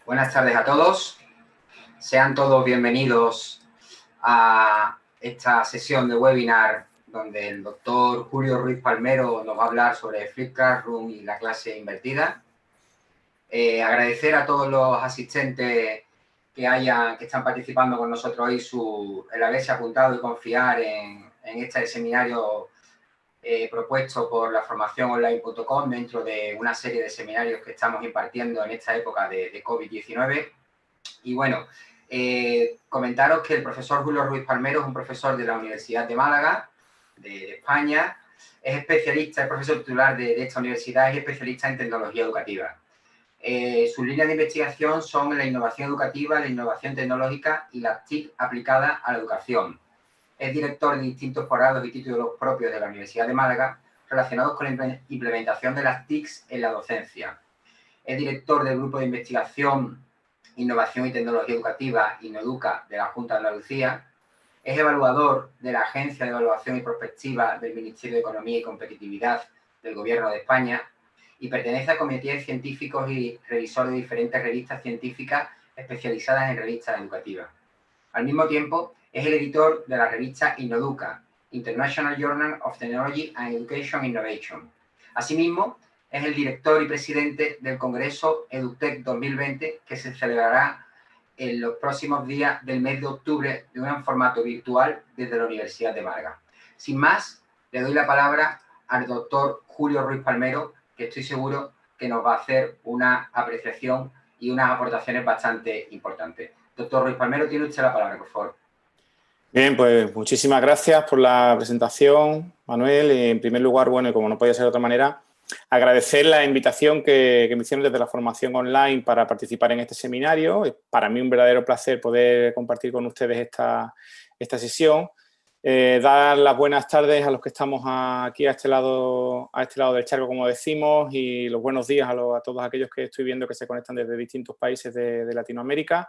Buenas tardes a todos. Sean todos bienvenidos a esta sesión de webinar donde el doctor Julio Ruiz Palmero nos va a hablar sobre Flipped Classroom y la clase invertida. Agradecer a todos los asistentes que están participando con nosotros hoy el haberse apuntado y confiar en este seminario propuesto por la formaciononline.com dentro de una serie de seminarios que estamos impartiendo en esta época de COVID-19. Y bueno, comentaros que el profesor Julio Ruiz Palmero es un profesor de la Universidad de Málaga, de España. Es especialista, es profesor titular de esta universidad y es especialista en tecnología educativa. Sus líneas de investigación son la innovación educativa, la innovación tecnológica y las TIC aplicadas a la educación. Es director de distintos posgrados y títulos propios de la Universidad de Málaga relacionados con la implementación de las TICs en la docencia. Es director del grupo de investigación, innovación y tecnología educativa Innoeduca de la Junta de Andalucía. Es evaluador de la Agencia de Evaluación y Prospectiva del Ministerio de Economía y Competitividad del Gobierno de España y pertenece a comités científicos y revisor de diferentes revistas científicas especializadas en revistas educativas. Al mismo tiempo, es el editor de la revista Innoeduca, International Journal of Technology and Education Innovation. Asimismo, es el director y presidente del Congreso EduTech 2020, que se celebrará en los próximos días del mes de octubre de un formato virtual desde la Universidad de Málaga. Sin más, le doy la palabra al doctor Julio Ruiz Palmero, que estoy seguro que nos va a hacer una apreciación y unas aportaciones bastante importantes. Doctor Ruiz Palmero, tiene usted la palabra, por favor. Bien, pues muchísimas gracias por la presentación, Manuel. En primer lugar, bueno, y como no podía ser de otra manera, agradecer la invitación que me hicieron desde la formación online para participar en este seminario. Es para mí un verdadero placer poder compartir con ustedes esta sesión. Dar las buenas tardes a los que estamos aquí a este lado del charco, como decimos, y los buenos días a todos aquellos que estoy viendo que se conectan desde distintos países de Latinoamérica.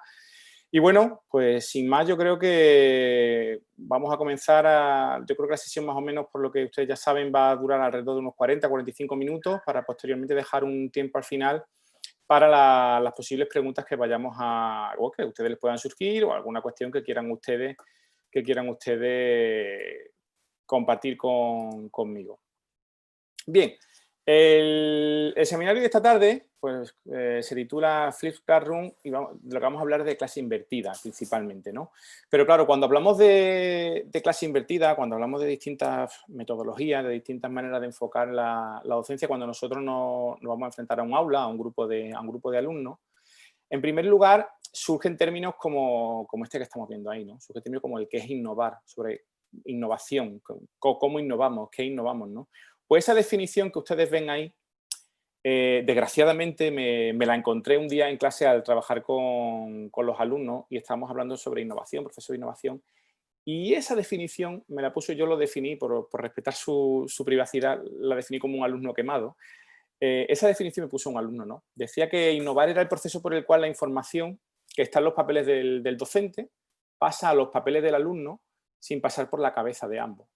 Y bueno, pues sin más, yo creo que vamos a comenzar yo creo que la sesión más o menos, por lo que ustedes ya saben, va a durar alrededor de unos 40-45 minutos para posteriormente dejar un tiempo al final para las posibles preguntas que vayamos o que ustedes les puedan surgir o alguna cuestión que quieran ustedes compartir conmigo. Bien, el seminario de esta tarde pues, se titula Flipped Classroom y de lo que vamos a hablar de clase invertida principalmente, ¿no? Pero claro, cuando hablamos de clase invertida, cuando hablamos de distintas metodologías, de distintas maneras de enfocar la docencia, cuando nosotros nos vamos a enfrentar a un aula, a un grupo de alumnos, en primer lugar surgen términos como este que estamos viendo ahí, ¿no? Surgen términos como el que es innovar, sobre innovación, cómo innovamos, qué innovamos, ¿no? Pues esa definición que ustedes ven ahí, desgraciadamente me la encontré un día en clase al trabajar con los alumnos y estábamos hablando sobre innovación, proceso de innovación, y esa definición me la puso, yo lo definí, por respetar su privacidad, la definí como un alumno quemado. Esa definición me puso un alumno, ¿no? Decía que innovar era el proceso por el cual la información que está en los papeles del docente pasa a los papeles del alumno sin pasar por la cabeza de ambos.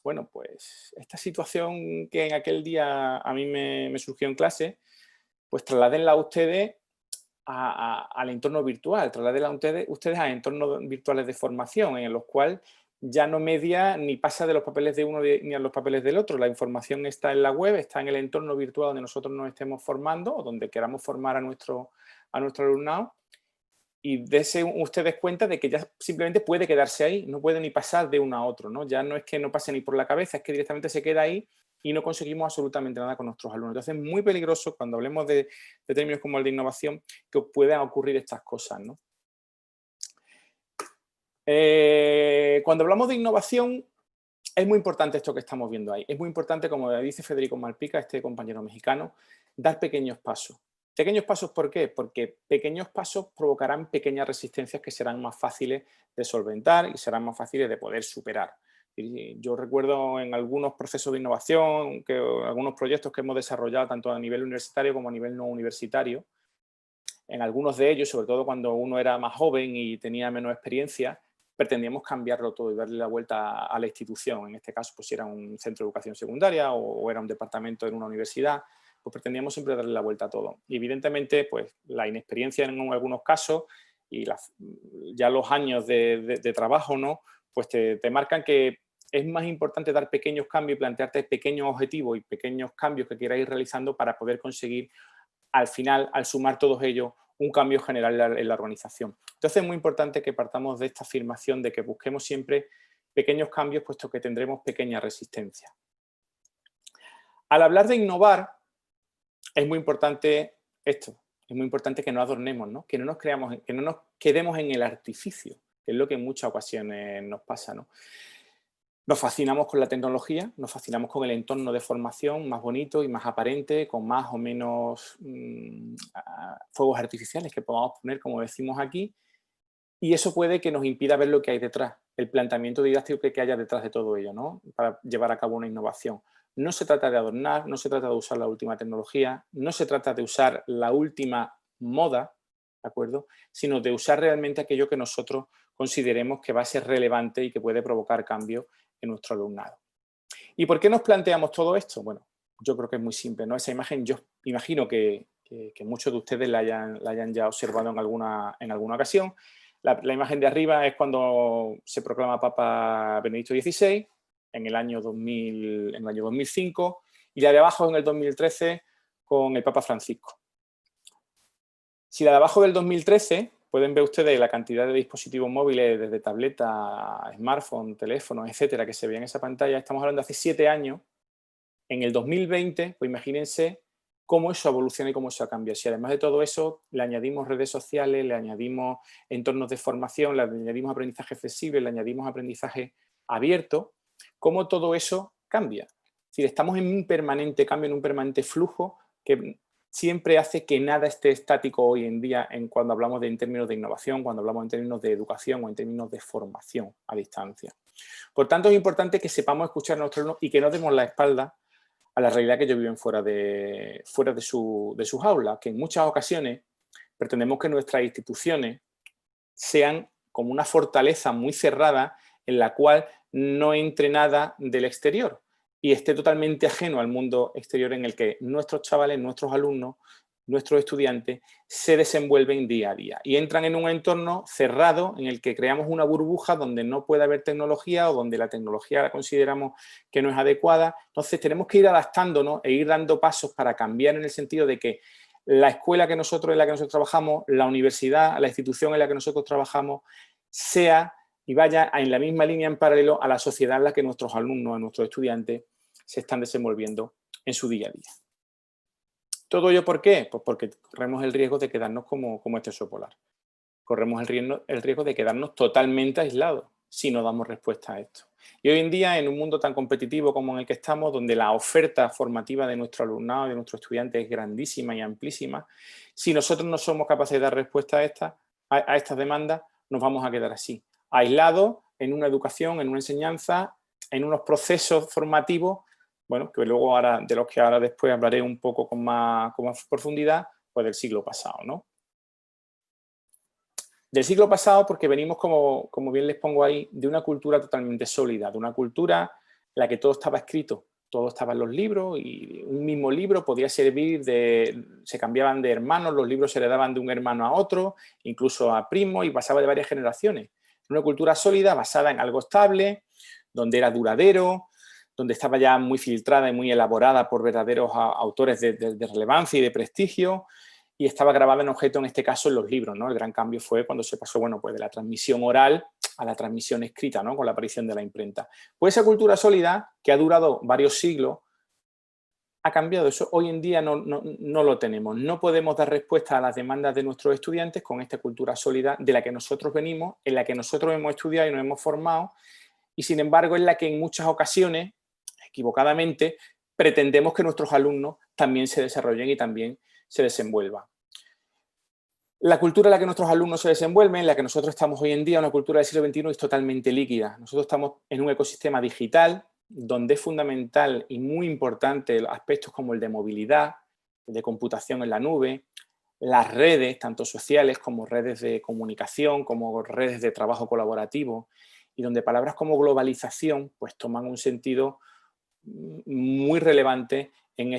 Bueno, pues esta situación que en aquel día a mí me surgió en clase, pues trasladenla a ustedes al entorno virtual, trasladenla a ustedes a entornos virtuales de formación, en los cuales ya no media ni pasa de los papeles de uno ni a los papeles del otro. La información está en la web, está en el entorno virtual donde nosotros nos estemos formando o donde queramos formar a nuestro alumnado. Y dense ustedes cuenta de que ya simplemente puede quedarse ahí, no puede ni pasar de uno a otro, ¿no? Ya no es que no pase ni por la cabeza, es que directamente se queda ahí y no conseguimos absolutamente nada con nuestros alumnos. Entonces es muy peligroso cuando hablemos de términos como el de innovación que puedan ocurrir estas cosas, ¿no? Cuando hablamos de innovación, es muy importante esto que estamos viendo ahí. Es muy importante, como dice Federico Malpica, este compañero mexicano, dar pequeños pasos. ¿Pequeños pasos por qué? Porque pequeños pasos provocarán pequeñas resistencias que serán más fáciles de solventar y serán más fáciles de poder superar. Y yo recuerdo en algunos procesos de innovación, algunos proyectos que hemos desarrollado tanto a nivel universitario como a nivel no universitario, en algunos de ellos, sobre todo cuando uno era más joven y tenía menos experiencia, pretendíamos cambiarlo todo y darle la vuelta a la institución. En este caso, pues si era un centro de educación secundaria o era un departamento en una universidad, pues pretendíamos siempre darle la vuelta a todo. Y evidentemente, pues la inexperiencia en algunos casos y ya los años de trabajo, ¿no? Pues te marcan que es más importante dar pequeños cambios y plantearte pequeños objetivos y pequeños cambios que quieras ir realizando para poder conseguir, al final, al sumar todos ellos, un cambio general en la organización. Entonces es muy importante que partamos de esta afirmación de que busquemos siempre pequeños cambios, puesto que tendremos pequeña resistencia. Al hablar de innovar, es muy importante esto, es muy importante que no adornemos, ¿no? Que no nos quedemos en el artificio, que es lo que en muchas ocasiones nos pasa, ¿no? Nos fascinamos con la tecnología, nos fascinamos con el entorno de formación más bonito y más aparente, con más o menos fuegos artificiales que podamos poner, como decimos aquí, y eso puede que nos impida ver lo que hay detrás, el planteamiento didáctico que haya detrás de todo ello, ¿no? Para llevar a cabo una innovación. No se trata de adornar, no se trata de usar la última tecnología, no se trata de usar la última moda, ¿de acuerdo? Sino de usar realmente aquello que nosotros consideremos que va a ser relevante y que puede provocar cambio en nuestro alumnado. ¿Y por qué nos planteamos todo esto? Bueno, yo creo que es muy simple, ¿no? Esa imagen yo imagino que muchos de ustedes la hayan ya observado en alguna ocasión. La imagen de arriba es cuando se proclama Papa Benedicto XVI, en el año 2005, y la de abajo en el 2013 con el Papa Francisco. Si la de abajo del 2013, pueden ver ustedes la cantidad de dispositivos móviles, desde tableta, smartphone, teléfonos, etcétera, que se veía en esa pantalla. Estamos hablando de hace 7 años. En el 2020, pues imagínense cómo eso evoluciona y cómo eso cambia. Si además de todo eso le añadimos redes sociales, le añadimos entornos de formación, le añadimos aprendizaje flexible, le añadimos aprendizaje abierto, cómo todo eso cambia. Es decir, estamos en un permanente cambio, en un permanente flujo que siempre hace que nada esté estático hoy en día cuando hablamos en términos de innovación, cuando hablamos en términos de educación o en términos de formación a distancia. Por tanto, es importante que sepamos escuchar a nuestros alumnos y que no demos la espalda a la realidad que ellos viven fuera de sus aulas, que en muchas ocasiones pretendemos que nuestras instituciones sean como una fortaleza muy cerrada en la cual no entre nada del exterior y esté totalmente ajeno al mundo exterior en el que nuestros chavales, nuestros alumnos, nuestros estudiantes se desenvuelven día a día y entran en un entorno cerrado en el que creamos una burbuja donde no puede haber tecnología o donde la tecnología la consideramos que no es adecuada. Entonces tenemos que ir adaptándonos e ir dando pasos para cambiar, en el sentido de que la escuela en la que nosotros trabajamos, la universidad, la institución en la que nosotros trabajamos, sea y vaya en la misma línea en paralelo a la sociedad en la que nuestros alumnos, nuestros estudiantes se están desenvolviendo en su día a día. ¿Todo ello por qué? Pues porque corremos el riesgo de quedarnos como este oso polar. Corremos el riesgo de quedarnos totalmente aislados si no damos respuesta a esto. Y hoy en día, en un mundo tan competitivo como en el que estamos, donde la oferta formativa de nuestro alumnado y de nuestros estudiantes es grandísima y amplísima, si nosotros no somos capaces de dar respuesta a estas demandas, nos vamos a quedar así, aislados en una educación, en una enseñanza, en unos procesos formativos, bueno, que luego de los que ahora después hablaré un poco con más profundidad, pues del siglo pasado, ¿no? Del siglo pasado porque venimos, como bien les pongo ahí, de una cultura totalmente sólida, de una cultura en la que todo estaba escrito, todo estaba en los libros y un mismo libro podía servir se cambiaban de hermanos, los libros se heredaban de un hermano a otro, incluso a primos, y pasaba de varias generaciones. Una cultura sólida basada en algo estable, donde era duradero, donde estaba ya muy filtrada y muy elaborada por verdaderos autores de relevancia y de prestigio, y estaba grabada en objeto, en este caso, en los libros, ¿no? El gran cambio fue cuando se pasó, bueno, pues de la transmisión oral a la transmisión escrita, ¿no? Con la aparición de la imprenta. Pues esa cultura sólida, que ha durado varios siglos, ha cambiado. Eso hoy en día no lo tenemos. No podemos dar respuesta a las demandas de nuestros estudiantes con esta cultura sólida de la que nosotros venimos, en la que nosotros hemos estudiado y nos hemos formado, y sin embargo es la que en muchas ocasiones, equivocadamente, pretendemos que nuestros alumnos también se desarrollen y también se desenvuelvan. La cultura en la que nuestros alumnos se desenvuelven, en la que nosotros estamos hoy en día, una cultura del siglo XXI, es totalmente líquida. Nosotros estamos en un ecosistema digital donde es fundamental y muy importante aspectos como el de movilidad, el de computación en la nube, las redes, tanto sociales como redes de comunicación, como redes de trabajo colaborativo, y donde palabras como globalización pues toman un sentido muy relevante en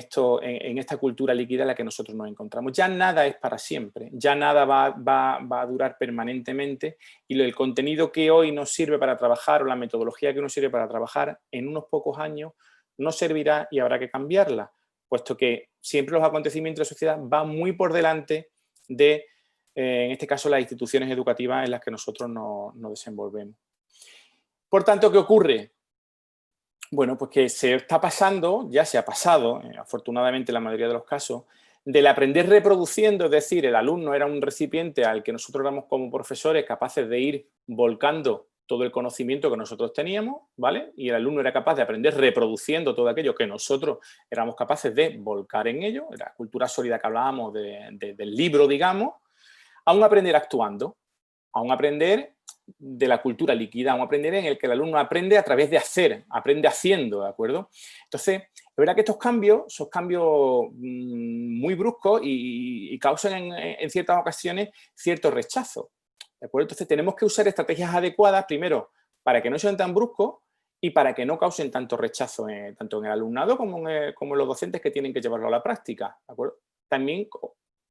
esta cultura líquida en la que nosotros nos encontramos. Ya nada es para siempre, ya nada va a durar permanentemente, y el contenido que hoy nos sirve para trabajar, o la metodología que nos sirve para trabajar, en unos pocos años no servirá y habrá que cambiarla, puesto que siempre los acontecimientos de la sociedad van muy por delante de, en este caso, las instituciones educativas en las que nosotros nos desenvolvemos. Por tanto, ¿qué ocurre? Bueno, pues que se está pasando, ya se ha pasado, afortunadamente en la mayoría de los casos, del aprender reproduciendo, es decir, el alumno era un recipiente al que nosotros éramos como profesores capaces de ir volcando todo el conocimiento que nosotros teníamos, ¿vale? Y el alumno era capaz de aprender reproduciendo todo aquello que nosotros éramos capaces de volcar en ello, la cultura sólida que hablábamos del libro, digamos, a un aprender actuando, a un aprender de la cultura líquida, a un aprender en el que el alumno aprende a través de hacer, aprende haciendo, ¿de acuerdo? Entonces, es verdad que estos cambios son cambios muy bruscos y causan en ciertas ocasiones cierto rechazo, ¿de acuerdo? Entonces, tenemos que usar estrategias adecuadas, primero, para que no sean tan bruscos y para que no causen tanto rechazo, tanto en el alumnado como en los docentes que tienen que llevarlo a la práctica, ¿de acuerdo? También,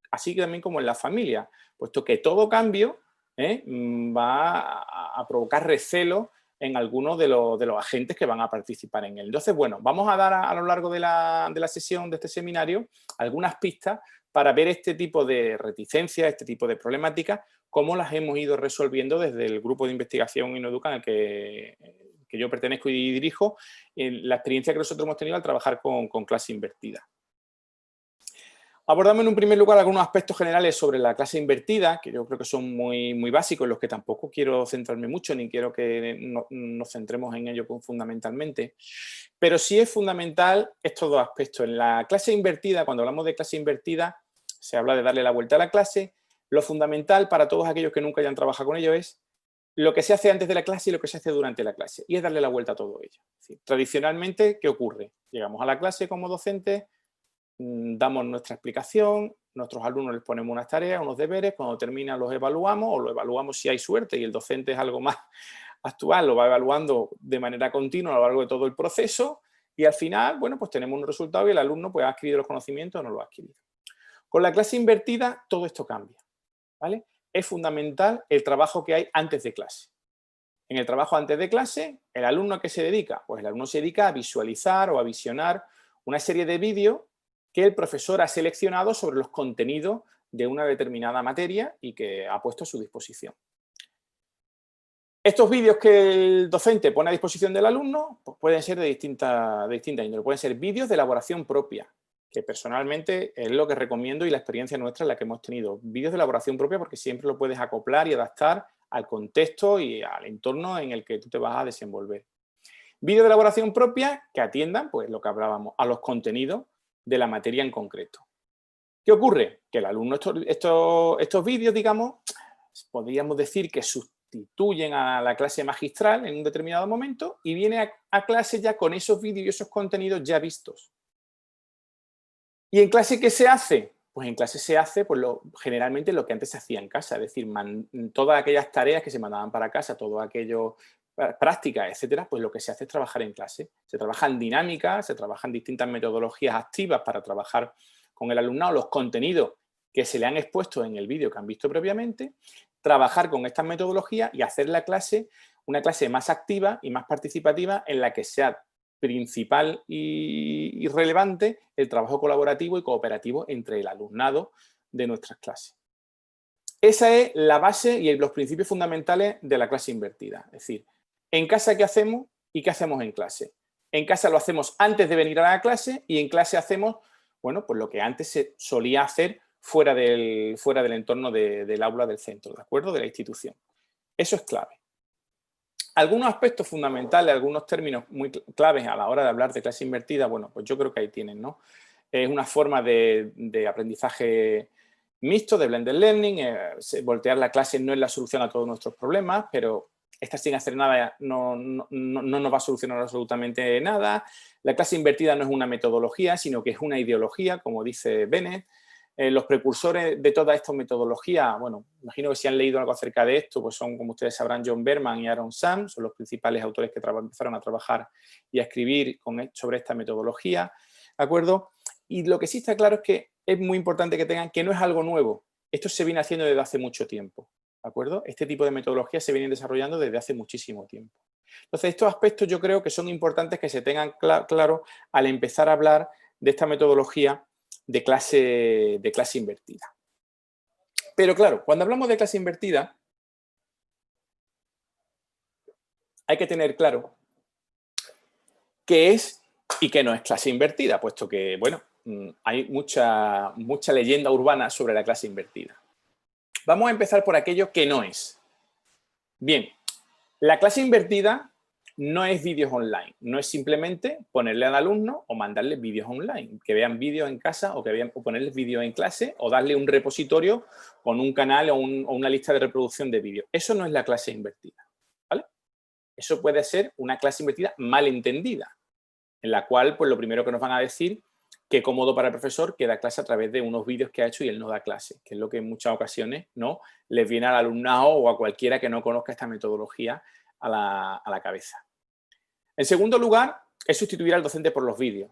así que también como en la familia, puesto que todo cambio va a provocar recelo en algunos de los agentes que van a participar en él. Entonces, bueno, vamos a dar a lo largo de la sesión de este seminario algunas pistas para ver este tipo de reticencias, este tipo de problemáticas, cómo las hemos ido resolviendo desde el grupo de investigación InnoEduca en el que yo pertenezco y dirijo, en la experiencia que nosotros hemos tenido al trabajar con clase invertida. Abordamos en un primer lugar algunos aspectos generales sobre la clase invertida, que yo creo que son muy básicos, en los que tampoco quiero centrarme mucho, ni quiero que nos centremos en ello fundamentalmente. Pero sí es fundamental estos dos aspectos. En la clase invertida, cuando hablamos de clase invertida, se habla de darle la vuelta a la clase. Lo fundamental para todos aquellos que nunca hayan trabajado con ello es lo que se hace antes de la clase y lo que se hace durante la clase. Y es darle la vuelta a todo ello. Es decir, tradicionalmente, ¿qué ocurre? Llegamos a la clase como docentes, damos nuestra explicación, nuestros alumnos les ponemos unas tareas, unos deberes, cuando terminan los evaluamos o lo evaluamos si hay suerte y el docente es algo más actual, lo va evaluando de manera continua a lo largo de todo el proceso y al final, bueno, pues tenemos un resultado y el alumno pues ha adquirido los conocimientos o no lo ha adquirido. Con la clase invertida todo esto cambia, ¿vale? Es fundamental el trabajo que hay antes de clase. En el trabajo antes de clase, ¿el alumno a qué se dedica? Pues el alumno se dedica a visualizar o a visionar una serie de vídeos que el profesor ha seleccionado sobre los contenidos de una determinada materia y que ha puesto a su disposición. Estos vídeos que el docente pone a disposición del alumno pues pueden ser de distinta índole. Pueden ser vídeos de elaboración propia, que personalmente es lo que recomiendo y la experiencia nuestra es la que hemos tenido. Vídeos de elaboración propia porque siempre lo puedes acoplar y adaptar al contexto y al entorno en el que tú te vas a desenvolver. Vídeos de elaboración propia que atiendan, pues lo que hablábamos, a los contenidos de la materia en concreto. ¿Qué ocurre? Que el alumno estos vídeos, digamos, podríamos decir que sustituyen a la clase magistral en un determinado momento y viene a clase ya con esos vídeos y esos contenidos ya vistos. ¿Y en clase qué se hace? Pues en clase se hace pues generalmente lo que antes se hacía en casa, es decir, todas aquellas tareas que se mandaban para casa, todo aquello, prácticas, etcétera, pues lo que se hace es trabajar en clase. Se trabaja en dinámica, se trabajan distintas metodologías activas para trabajar con el alumnado, los contenidos que se le han expuesto en el vídeo que han visto previamente, trabajar con estas metodologías y hacer la clase una clase más activa y más participativa en la que sea principal y relevante el trabajo colaborativo y cooperativo entre el alumnado de nuestras clases. Esa es la base y los principios fundamentales de la clase invertida. Es decir, en casa, ¿qué hacemos y qué hacemos en clase? En casa lo hacemos antes de venir a la clase y en clase hacemos, bueno, pues lo que antes se solía hacer fuera del entorno del aula del centro, ¿de acuerdo? De la institución. Eso es clave. Algunos aspectos fundamentales, algunos términos muy claves a la hora de hablar de clase invertida, bueno, pues yo creo que ahí tienen, ¿no? Es una forma de aprendizaje mixto, de blended learning. Voltear la clase no es la solución a todos nuestros problemas, pero esta sin hacer nada no nos va a solucionar absolutamente nada. La clase invertida no es una metodología, sino que es una ideología, como dice Bennett. Los precursores de toda esta metodología, bueno, imagino que si han leído algo acerca de esto, pues son, como ustedes sabrán, John Berman y Aaron Sam, son los principales autores que empezaron a trabajar y a escribir sobre esta metodología. ¿de acuerdo? Y lo que sí está claro es que es muy importante que tengan que no es algo nuevo. Esto se viene haciendo desde hace mucho tiempo, ¿de acuerdo? Este tipo de metodologías se vienen desarrollando desde hace muchísimo tiempo. Entonces, estos aspectos yo creo que son importantes que se tengan claro al empezar a hablar de esta metodología de clase invertida. Pero claro, cuando hablamos de clase invertida, hay que tener claro qué es y qué no es clase invertida, puesto que, bueno, hay mucha leyenda urbana sobre la clase invertida. Vamos a empezar por aquello que no es. Bien, la clase invertida no es vídeos online, no es simplemente ponerle al alumno o mandarle vídeos online, que vean vídeos en casa o ponerles vídeos en clase o darle un repositorio con un canal o una lista de reproducción de vídeos. Eso no es la clase invertida, ¿vale? Eso puede ser una clase invertida mal entendida, en la cual, pues lo primero que nos van a decir, que cómodo para el profesor que da clase a través de unos vídeos que ha hecho y él no da clase, que es lo que en muchas ocasiones no les viene al alumnado o a cualquiera que no conozca esta metodología a la cabeza. En segundo lugar, es sustituir al docente por los vídeos.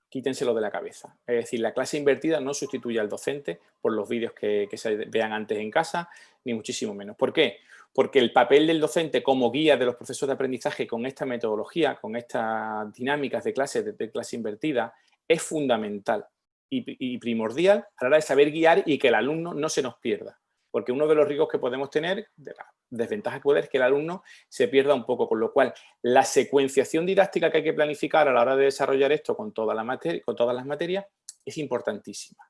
Quítenselo de la cabeza. Es decir, la clase invertida no sustituye al docente por los vídeos que se vean antes en casa, ni muchísimo menos. ¿Por qué? Porque el papel del docente como guía de los procesos de aprendizaje con esta metodología, con estas dinámicas de clase invertida, es fundamental y primordial a la hora de saber guiar y que el alumno no se nos pierda. Porque uno de los riesgos que podemos tener, de la desventaja que puede es que el alumno se pierda un poco, con lo cual la secuenciación didáctica que hay que planificar a la hora de desarrollar esto con todas las materias es importantísima.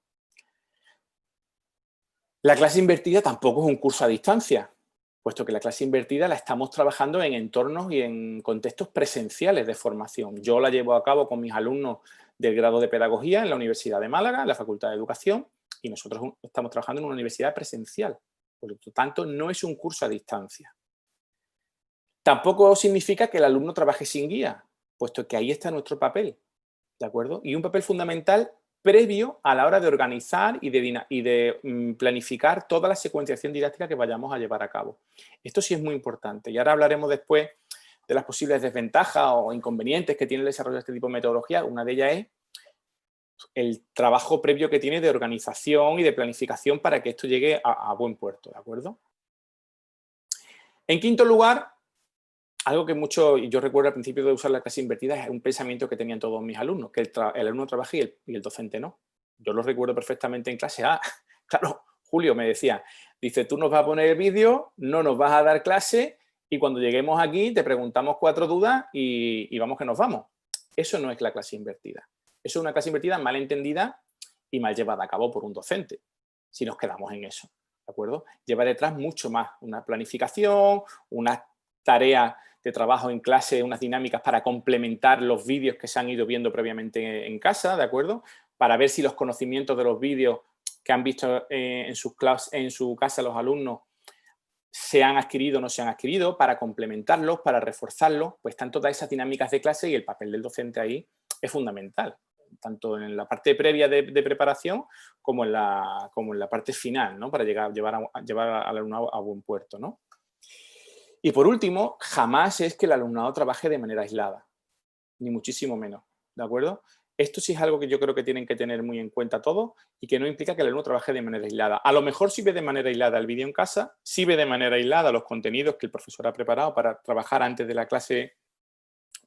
La clase invertida tampoco es un curso a distancia, puesto que la clase invertida la estamos trabajando en entornos y en contextos presenciales de formación. Yo la llevo a cabo con mis alumnos del grado de Pedagogía en la Universidad de Málaga, en la Facultad de Educación, y nosotros estamos trabajando en una universidad presencial. Por lo tanto, no es un curso a distancia. Tampoco significa que el alumno trabaje sin guía, puesto que ahí está nuestro papel, ¿de acuerdo? Y un papel fundamental previo a la hora de organizar y de planificar toda la secuenciación didáctica que vayamos a llevar a cabo. Esto sí es muy importante. Y ahora hablaremos después de las posibles desventajas o inconvenientes que tiene el desarrollo de este tipo de metodología. Una de ellas es el trabajo previo que tiene de organización y de planificación para que esto llegue a buen puerto, ¿de acuerdo? En quinto lugar, algo que yo recuerdo al principio de usar la clase invertida es un pensamiento que tenían todos mis alumnos, que el alumno trabaja y el docente no. Yo lo recuerdo perfectamente en clase. Claro, Julio me decía, dice, tú nos vas a poner el vídeo, no nos vas a dar clase y cuando lleguemos aquí te preguntamos 4 dudas y vamos que nos vamos. Eso no es la clase invertida. Eso es una clase invertida mal entendida y mal llevada a cabo por un docente, si nos quedamos en eso, ¿de acuerdo? Lleva detrás mucho más, una planificación, unas tareas de trabajo en clase, unas dinámicas para complementar los vídeos que se han ido viendo previamente en casa, ¿de acuerdo? Para ver si los conocimientos de los vídeos que han visto en su casa los alumnos se han adquirido o no se han adquirido, para complementarlos, para reforzarlos, pues están todas esas dinámicas de clase y el papel del docente ahí es fundamental, tanto en la parte previa de preparación como en la parte final, ¿no? Para llevar al alumnado a buen puerto, ¿no? Y por último, jamás es que el alumnado trabaje de manera aislada, ni muchísimo menos, ¿de acuerdo? Esto sí es algo que yo creo que tienen que tener muy en cuenta todos y que no implica que el alumno trabaje de manera aislada. A lo mejor sí ve de manera aislada el vídeo en casa, sí ve de manera aislada los contenidos que el profesor ha preparado para trabajar antes de la clase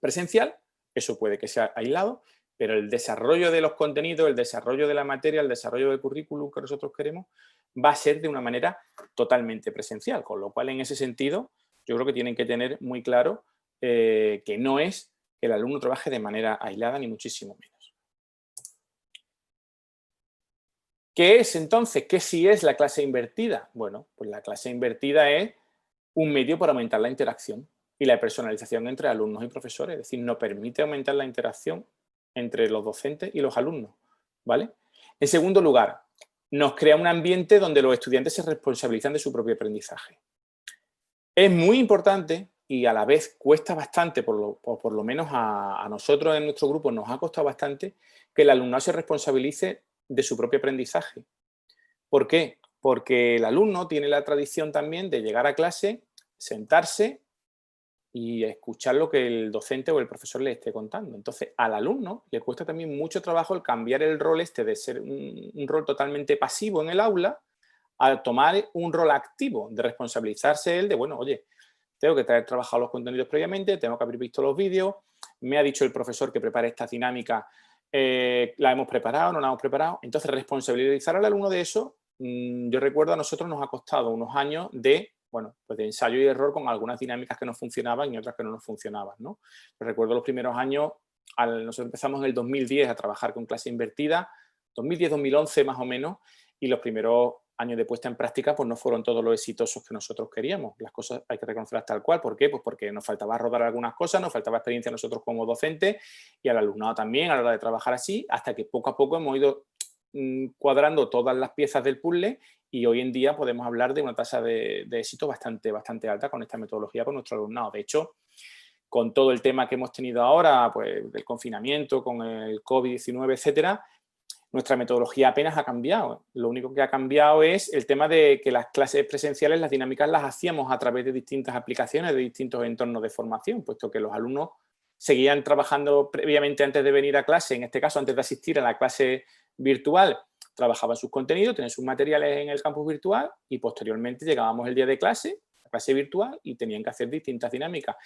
presencial, eso puede que sea aislado, pero el desarrollo de los contenidos, el desarrollo de la materia, el desarrollo del currículum que nosotros queremos va a ser de una manera totalmente presencial, con lo cual en ese sentido yo creo que tienen que tener muy claro que no es que el alumno trabaje de manera aislada ni muchísimo menos. ¿Qué es entonces? ¿Qué sí es la clase invertida? Bueno, pues la clase invertida es un medio para aumentar la interacción y la personalización entre alumnos y profesores. Es decir, nos permite aumentar la interacción entre los docentes y los alumnos, ¿vale? En segundo lugar, nos crea un ambiente donde los estudiantes se responsabilizan de su propio aprendizaje. Es muy importante y a la vez cuesta bastante, por lo menos a nosotros en nuestro grupo nos ha costado bastante, que el alumnado se responsabilice de su propio aprendizaje. ¿Por qué? Porque el alumno tiene la tradición también de llegar a clase, sentarse, y escuchar lo que el docente o el profesor le esté contando. Entonces, al alumno le cuesta también mucho trabajo el cambiar el rol de ser un rol totalmente pasivo en el aula a tomar un rol activo, de responsabilizarse él de, bueno, oye, tengo que haber trabajado los contenidos previamente, tengo que haber visto los vídeos, me ha dicho el profesor que prepare esta dinámica, la hemos preparado, no la hemos preparado. Entonces, responsabilizar al alumno de eso, yo recuerdo a nosotros nos ha costado unos años de, bueno, pues de ensayo y error con algunas dinámicas que nos funcionaban y otras que no nos funcionaban, ¿no? Recuerdo los primeros años, nosotros empezamos en el 2010 a trabajar con clase invertida, 2010-2011 más o menos, y los primeros años de puesta en práctica pues no fueron todos los exitosos que nosotros queríamos. Las cosas hay que reconocerlas tal cual. ¿Por qué? Pues porque nos faltaba rodar algunas cosas, nos faltaba experiencia nosotros como docentes y al alumnado también a la hora de trabajar así, hasta que poco a poco hemos ido cuadrando todas las piezas del puzzle y hoy en día podemos hablar de una tasa de éxito bastante alta con esta metodología con nuestro alumnado. De hecho, con todo el tema que hemos tenido ahora, pues del confinamiento, con el COVID-19, etcétera, nuestra metodología apenas ha cambiado. Lo único que ha cambiado es el tema de que las clases presenciales, las dinámicas las hacíamos a través de distintas aplicaciones, de distintos entornos de formación, puesto que los alumnos seguían trabajando previamente antes de venir a clase, en este caso antes de asistir a la clase virtual, trabajaban sus contenidos, tenían sus materiales en el campus virtual y posteriormente llegábamos el día de clase, la clase virtual, y tenían que hacer distintas dinámicas,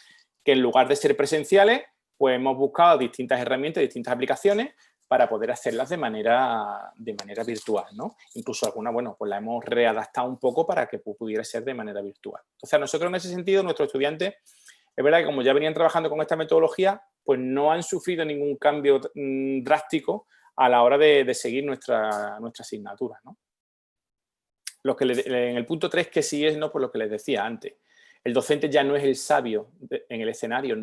que en lugar de ser presenciales, pues hemos buscado distintas herramientas, distintas aplicaciones para poder hacerlas de manera virtual, ¿no? Incluso algunas, bueno, pues la hemos readaptado un poco para que pudiera ser de manera virtual. Entonces, a nosotros en ese sentido, nuestros estudiantes, es verdad que como ya venían trabajando con esta metodología, pues no han sufrido ningún cambio drástico a la hora de seguir nuestra asignatura, ¿no? En el punto 3 que sí es, ¿no? Por lo que les decía antes. El docente ya no es el sabio en el escenario,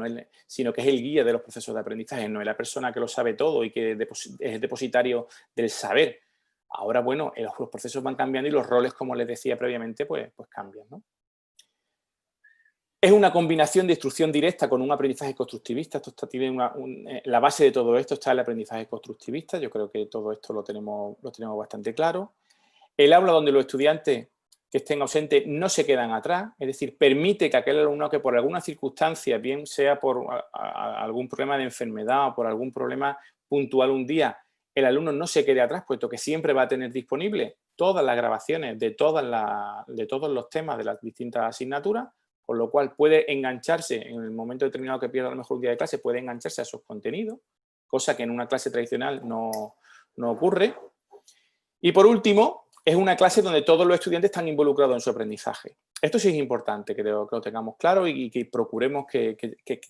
sino que es el guía de los procesos de aprendizaje, no es la persona que lo sabe todo y que es el depositario del saber. Ahora, bueno, los procesos van cambiando y los roles, como les decía previamente, pues cambian, ¿no? Es una combinación de instrucción directa con un aprendizaje constructivista. Tiene la base de todo esto está el aprendizaje constructivista. Yo creo que todo esto lo tenemos bastante claro. El aula donde los estudiantes que estén ausentes no se quedan atrás, es decir, permite que aquel alumno que por alguna circunstancia, bien sea por algún problema de enfermedad o por algún problema puntual un día, el alumno no se quede atrás, puesto que siempre va a tener disponible todas las grabaciones de todos los temas de las distintas asignaturas, con lo cual puede engancharse en el momento determinado que pierda a lo mejor un día de clase, puede engancharse a esos contenidos, cosa que en una clase tradicional no ocurre. Y por último, es una clase donde todos los estudiantes están involucrados en su aprendizaje. Esto sí es importante que lo tengamos claro y que procuremos que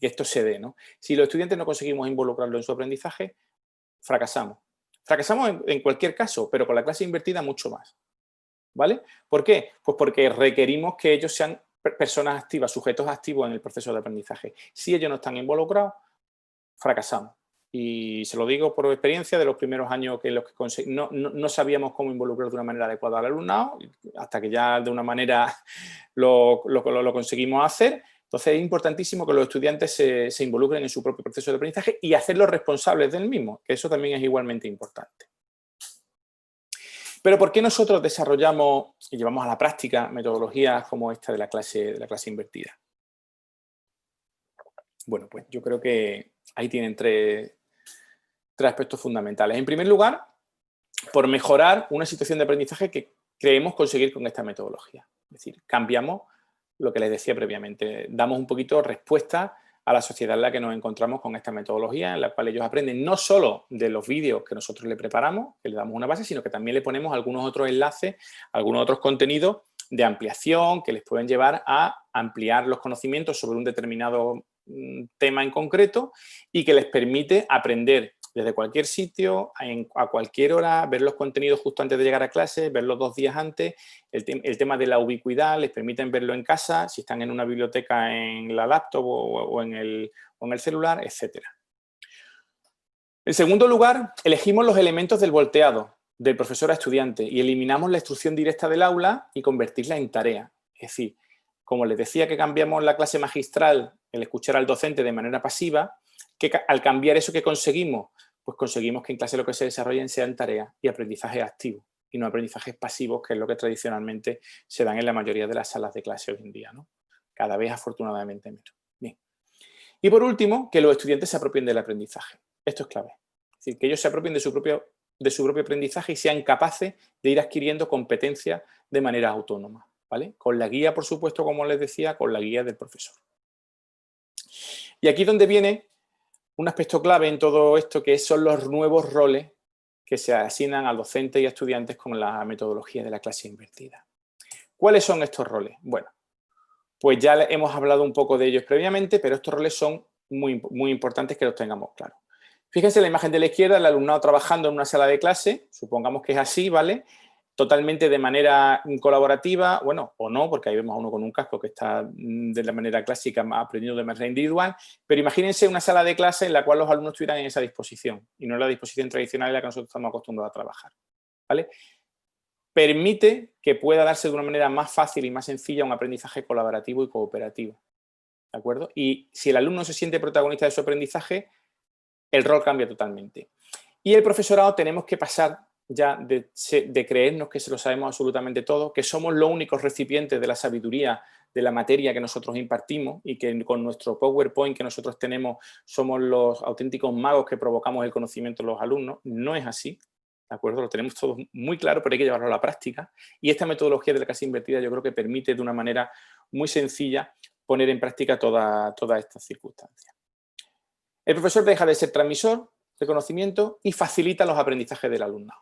esto se dé, ¿no? Si los estudiantes no conseguimos involucrarlos en su aprendizaje, fracasamos. Fracasamos en cualquier caso, pero con la clase invertida mucho más. ¿Vale? ¿Por qué? Pues porque requerimos que ellos sean personas activas, sujetos activos en el proceso de aprendizaje. Si ellos no están involucrados, fracasamos. Y se lo digo por experiencia de los primeros años que no sabíamos cómo involucrar de una manera adecuada al alumnado, hasta que ya de una manera lo conseguimos hacer. Entonces es importantísimo que los estudiantes se involucren en su propio proceso de aprendizaje y hacerlos responsables del mismo, que eso también es igualmente importante. Pero ¿por qué nosotros desarrollamos y llevamos a la práctica metodologías como esta de la clase invertida? Bueno, pues yo creo que ahí tienen tres aspectos fundamentales. En primer lugar, por mejorar una situación de aprendizaje que creemos conseguir con esta metodología. Es decir, cambiamos lo que les decía previamente, damos un poquito respuesta a la sociedad en la que nos encontramos con esta metodología, en la cual ellos aprenden no solo de los vídeos que nosotros le preparamos, que le damos una base, sino que también le ponemos algunos otros enlaces, algunos otros contenidos de ampliación que les pueden llevar a ampliar los conocimientos sobre un determinado tema en concreto y que les permite aprender desde cualquier sitio, a cualquier hora, ver los contenidos justo antes de llegar a clase, verlos 2 días antes. El tema de la ubicuidad, les permiten verlo en casa, si están en una biblioteca en la laptop o en el celular, etc. En segundo lugar, elegimos los elementos del volteado, del profesor a estudiante, y eliminamos la instrucción directa del aula y convertirla en tarea. Es decir, como les decía que cambiamos la clase magistral, el escuchar al docente de manera pasiva, que al cambiar eso que conseguimos, pues conseguimos que en clase lo que se desarrollen sean tareas y aprendizajes activos y no aprendizajes pasivos, que es lo que tradicionalmente se dan en la mayoría de las salas de clase hoy en día, ¿no? Cada vez afortunadamente menos. Bien. Y por último, que los estudiantes se apropien del aprendizaje. Esto es clave. Es decir, que ellos se apropien de su propio aprendizaje y sean capaces de ir adquiriendo competencias de manera autónoma, ¿vale? Con la guía, por supuesto, como les decía, con la guía del profesor. Y aquí es donde viene un aspecto clave en todo esto, que son los nuevos roles que se asignan a docentes y a estudiantes con la metodología de la clase invertida. ¿Cuáles son estos roles? Bueno, pues ya hemos hablado un poco de ellos previamente, pero estos roles son muy importantes que los tengamos claros. Fíjense en la imagen de la izquierda, el alumnado trabajando en una sala de clase, supongamos que es así, ¿vale? Totalmente de manera colaborativa, bueno, o no, porque ahí vemos a uno con un casco que está de la manera clásica aprendiendo de manera individual, pero imagínense una sala de clase en la cual los alumnos estuvieran en esa disposición y no en la disposición tradicional en la que nosotros estamos acostumbrados a trabajar, ¿vale? Permite que pueda darse de una manera más fácil y más sencilla un aprendizaje colaborativo y cooperativo, ¿de acuerdo? Y si el alumno se siente protagonista de su aprendizaje, el rol cambia totalmente. Y el profesorado tenemos que pasar ya de creernos que se lo sabemos absolutamente todo, que somos los únicos recipientes de la sabiduría de la materia que nosotros impartimos y que con nuestro PowerPoint que nosotros tenemos somos los auténticos magos que provocamos el conocimiento de los alumnos. No es así, ¿de acuerdo? Lo tenemos todos muy claro, pero hay que llevarlo a la práctica. Y esta metodología de la clase invertida yo creo que permite de una manera muy sencilla poner en práctica todas estas circunstancias. El profesor deja de ser transmisor de conocimiento y facilita los aprendizajes del alumnado.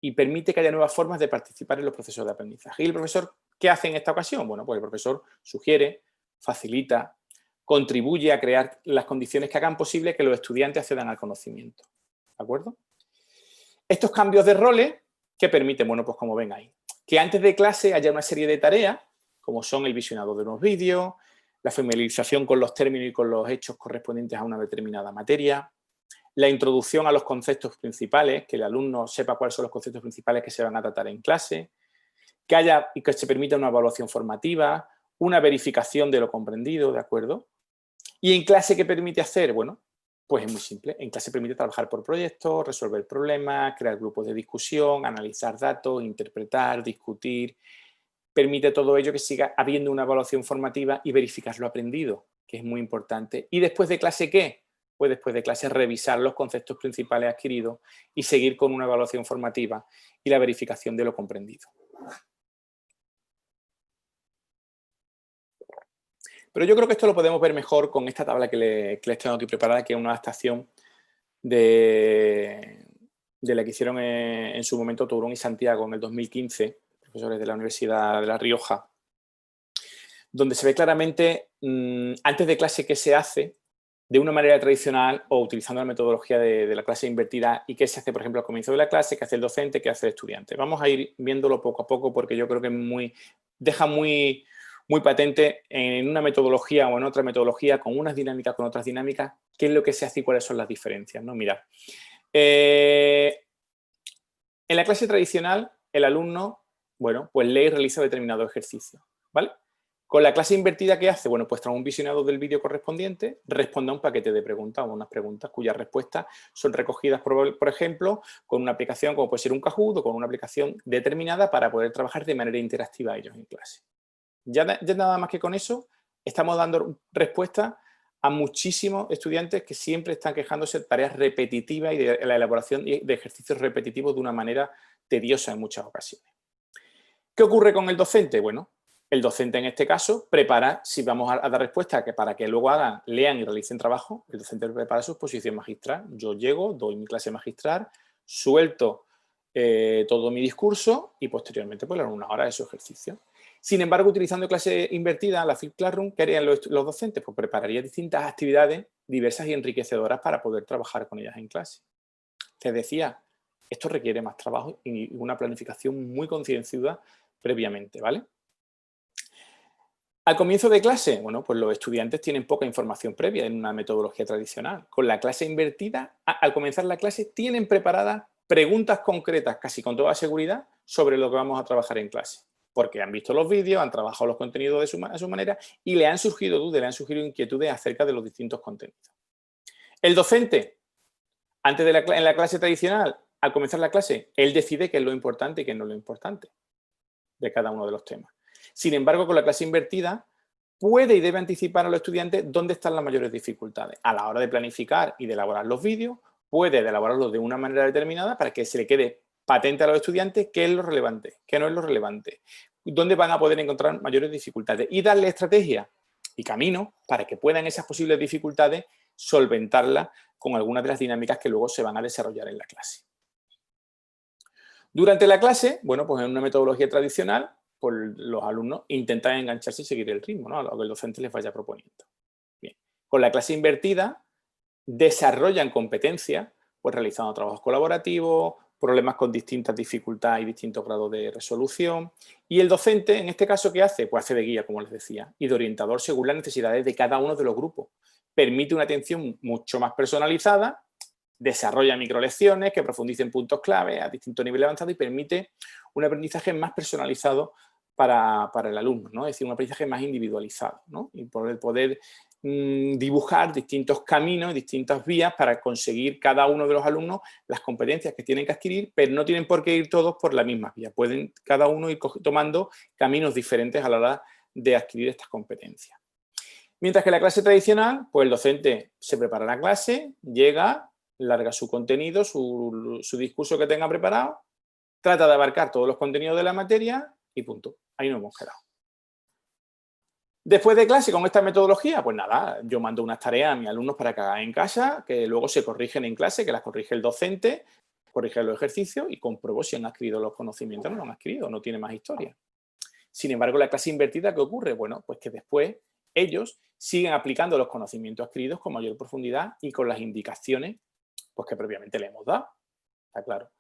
Y permite que haya nuevas formas de participar en los procesos de aprendizaje. ¿Y el profesor qué hace en esta ocasión? Bueno, pues el profesor sugiere, facilita, contribuye a crear las condiciones que hagan posible que los estudiantes accedan al conocimiento. ¿De acuerdo? Estos cambios de roles, ¿qué permiten? Bueno, pues como ven ahí, que antes de clase haya una serie de tareas, como son el visionado de unos vídeos, la familiarización con los términos y con los hechos correspondientes a una determinada materia, la introducción a los conceptos principales, que el alumno sepa cuáles son los conceptos principales que se van a tratar en clase, que haya y que se permita una evaluación formativa, una verificación de lo comprendido, ¿de acuerdo? ¿Y en clase qué permite hacer? Bueno, pues es muy simple. En clase permite trabajar por proyectos, resolver problemas, crear grupos de discusión, analizar datos, interpretar, discutir. Permite todo ello que siga habiendo una evaluación formativa y verificar lo aprendido, que es muy importante. ¿Y después de clase qué? Pues después de clase revisar los conceptos principales adquiridos y seguir con una evaluación formativa y la verificación de lo comprendido. Pero yo creo que esto lo podemos ver mejor con esta tabla que les tengo aquí preparada, que es una adaptación de la que hicieron en su momento Tourón y Santiago en el 2015, profesores de la Universidad de La Rioja, donde se ve claramente antes de clase qué se hace de una manera tradicional o utilizando la metodología de la clase invertida y qué se hace, por ejemplo, al comienzo de la clase, qué hace el docente, qué hace el estudiante. Vamos a ir viéndolo poco a poco porque yo creo que deja muy patente en una metodología o en otra metodología, con unas dinámicas, con otras dinámicas, qué es lo que se hace y cuáles son las diferencias, ¿no? Mirad. En la clase tradicional, el alumno, bueno, pues lee y realiza determinado ejercicio, ¿vale? Con la clase invertida, ¿qué hace? Bueno, pues tras un visionado del vídeo correspondiente, responde a un paquete de preguntas o unas preguntas cuyas respuestas son recogidas, por ejemplo, con una aplicación como puede ser un Kahoot o con una aplicación determinada para poder trabajar de manera interactiva ellos en clase. Ya nada más que con eso estamos dando respuesta a muchísimos estudiantes que siempre están quejándose de tareas repetitivas y de la elaboración de ejercicios repetitivos de una manera tediosa en muchas ocasiones. ¿Qué ocurre con el docente? Bueno, el docente en este caso prepara, si vamos a dar respuesta que para que luego lean y realicen trabajo, el docente prepara su exposición magistral. Yo llego, doy mi clase magistral, suelto todo mi discurso y posteriormente pues le doy una hora de su ejercicio. Sin embargo, utilizando clase invertida, la Flipped Classroom, ¿qué harían los docentes? Pues prepararía distintas actividades diversas y enriquecedoras para poder trabajar con ellas en clase. Les decía, esto requiere más trabajo y una planificación muy concienzuda previamente, ¿vale? Al comienzo de clase, bueno, pues los estudiantes tienen poca información previa en una metodología tradicional. Con la clase invertida, al comenzar la clase, tienen preparadas preguntas concretas, casi con toda seguridad, sobre lo que vamos a trabajar en clase. Porque han visto los vídeos, han trabajado los contenidos a su manera y le han surgido dudas, le han surgido inquietudes acerca de los distintos contenidos. El docente, en la clase tradicional, al comenzar la clase, él decide qué es lo importante y qué no es lo importante de cada uno de los temas. Sin embargo, con la clase invertida, puede y debe anticipar a los estudiantes dónde están las mayores dificultades. A la hora de planificar y de elaborar los vídeos, puede elaborarlos de una manera determinada para que se le quede patente a los estudiantes qué es lo relevante, qué no es lo relevante, dónde van a poder encontrar mayores dificultades y darle estrategias y caminos para que puedan esas posibles dificultades solventarlas con algunas de las dinámicas que luego se van a desarrollar en la clase. Durante la clase, bueno, pues en una metodología tradicional, pues los alumnos intentan engancharse y seguir el ritmo, ¿no?, a lo que el docente les vaya proponiendo. Bien. Con la clase invertida, desarrollan competencias, pues realizando trabajos colaborativos, problemas con distintas dificultades y distintos grados de resolución. Y el docente, en este caso, ¿qué hace? Pues hace de guía, como les decía, y de orientador según las necesidades de cada uno de los grupos. Permite una atención mucho más personalizada, desarrolla microlecciones que profundicen puntos clave a distintos niveles avanzados y permite un aprendizaje más personalizado para el alumno, ¿no? Es decir, un aprendizaje más individualizado, ¿no? Y poder dibujar distintos caminos, distintas vías para conseguir cada uno de los alumnos las competencias que tienen que adquirir, pero no tienen por qué ir todos por la misma vía. Pueden cada uno ir tomando caminos diferentes a la hora de adquirir estas competencias. Mientras que la clase tradicional, pues el docente se prepara la clase, llega, larga su contenido, su discurso que tenga preparado, trata de abarcar todos los contenidos de la materia y punto. Ahí nos hemos quedado. Después de clase, con esta metodología, pues nada, yo mando unas tareas a mis alumnos para que hagan en casa, que luego se corrigen en clase, que las corrige el docente, corrige los ejercicios y compruebo si han adquirido los conocimientos o no lo han adquirido, no tiene más historia. Sin embargo, la clase invertida, ¿qué ocurre? Bueno, pues que después ellos siguen aplicando los conocimientos adquiridos con mayor profundidad y con las indicaciones pues, que previamente le hemos dado. Está claro.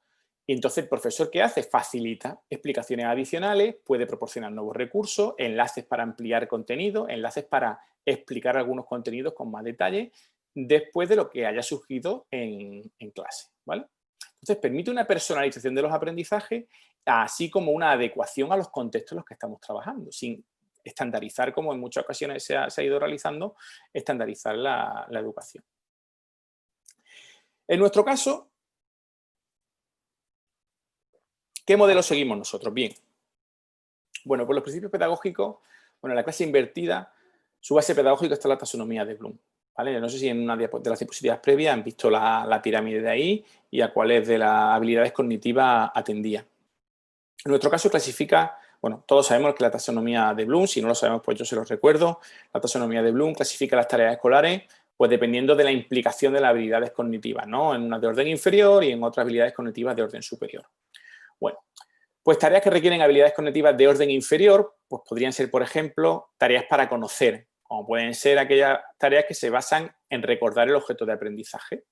Y entonces el profesor, ¿qué hace? Facilita explicaciones adicionales, puede proporcionar nuevos recursos, enlaces para ampliar contenido, enlaces para explicar algunos contenidos con más detalle después de lo que haya surgido en clase, ¿vale? Entonces permite una personalización de los aprendizajes, así como una adecuación a los contextos en los que estamos trabajando, sin estandarizar, como en muchas ocasiones se ha ido realizando, estandarizar la educación. En nuestro caso, ¿qué modelo seguimos nosotros? Bien. Bueno, pues los principios pedagógicos, bueno, en la clase invertida, su base pedagógica está en la taxonomía de Bloom, ¿vale? No sé si en una de las diapositivas previas han visto la pirámide de ahí y a cuáles de las habilidades cognitivas atendía. En nuestro caso clasifica, bueno, todos sabemos que la taxonomía de Bloom, si no lo sabemos, pues yo se los recuerdo, la taxonomía de Bloom clasifica las tareas escolares pues dependiendo de la implicación de las habilidades cognitivas, ¿no? En unas de orden inferior y en otras habilidades cognitivas de orden superior. Bueno, pues tareas que requieren habilidades cognitivas de orden inferior, pues podrían ser, por ejemplo, tareas para conocer, como pueden ser aquellas tareas que se basan en recordar el objeto de aprendizaje,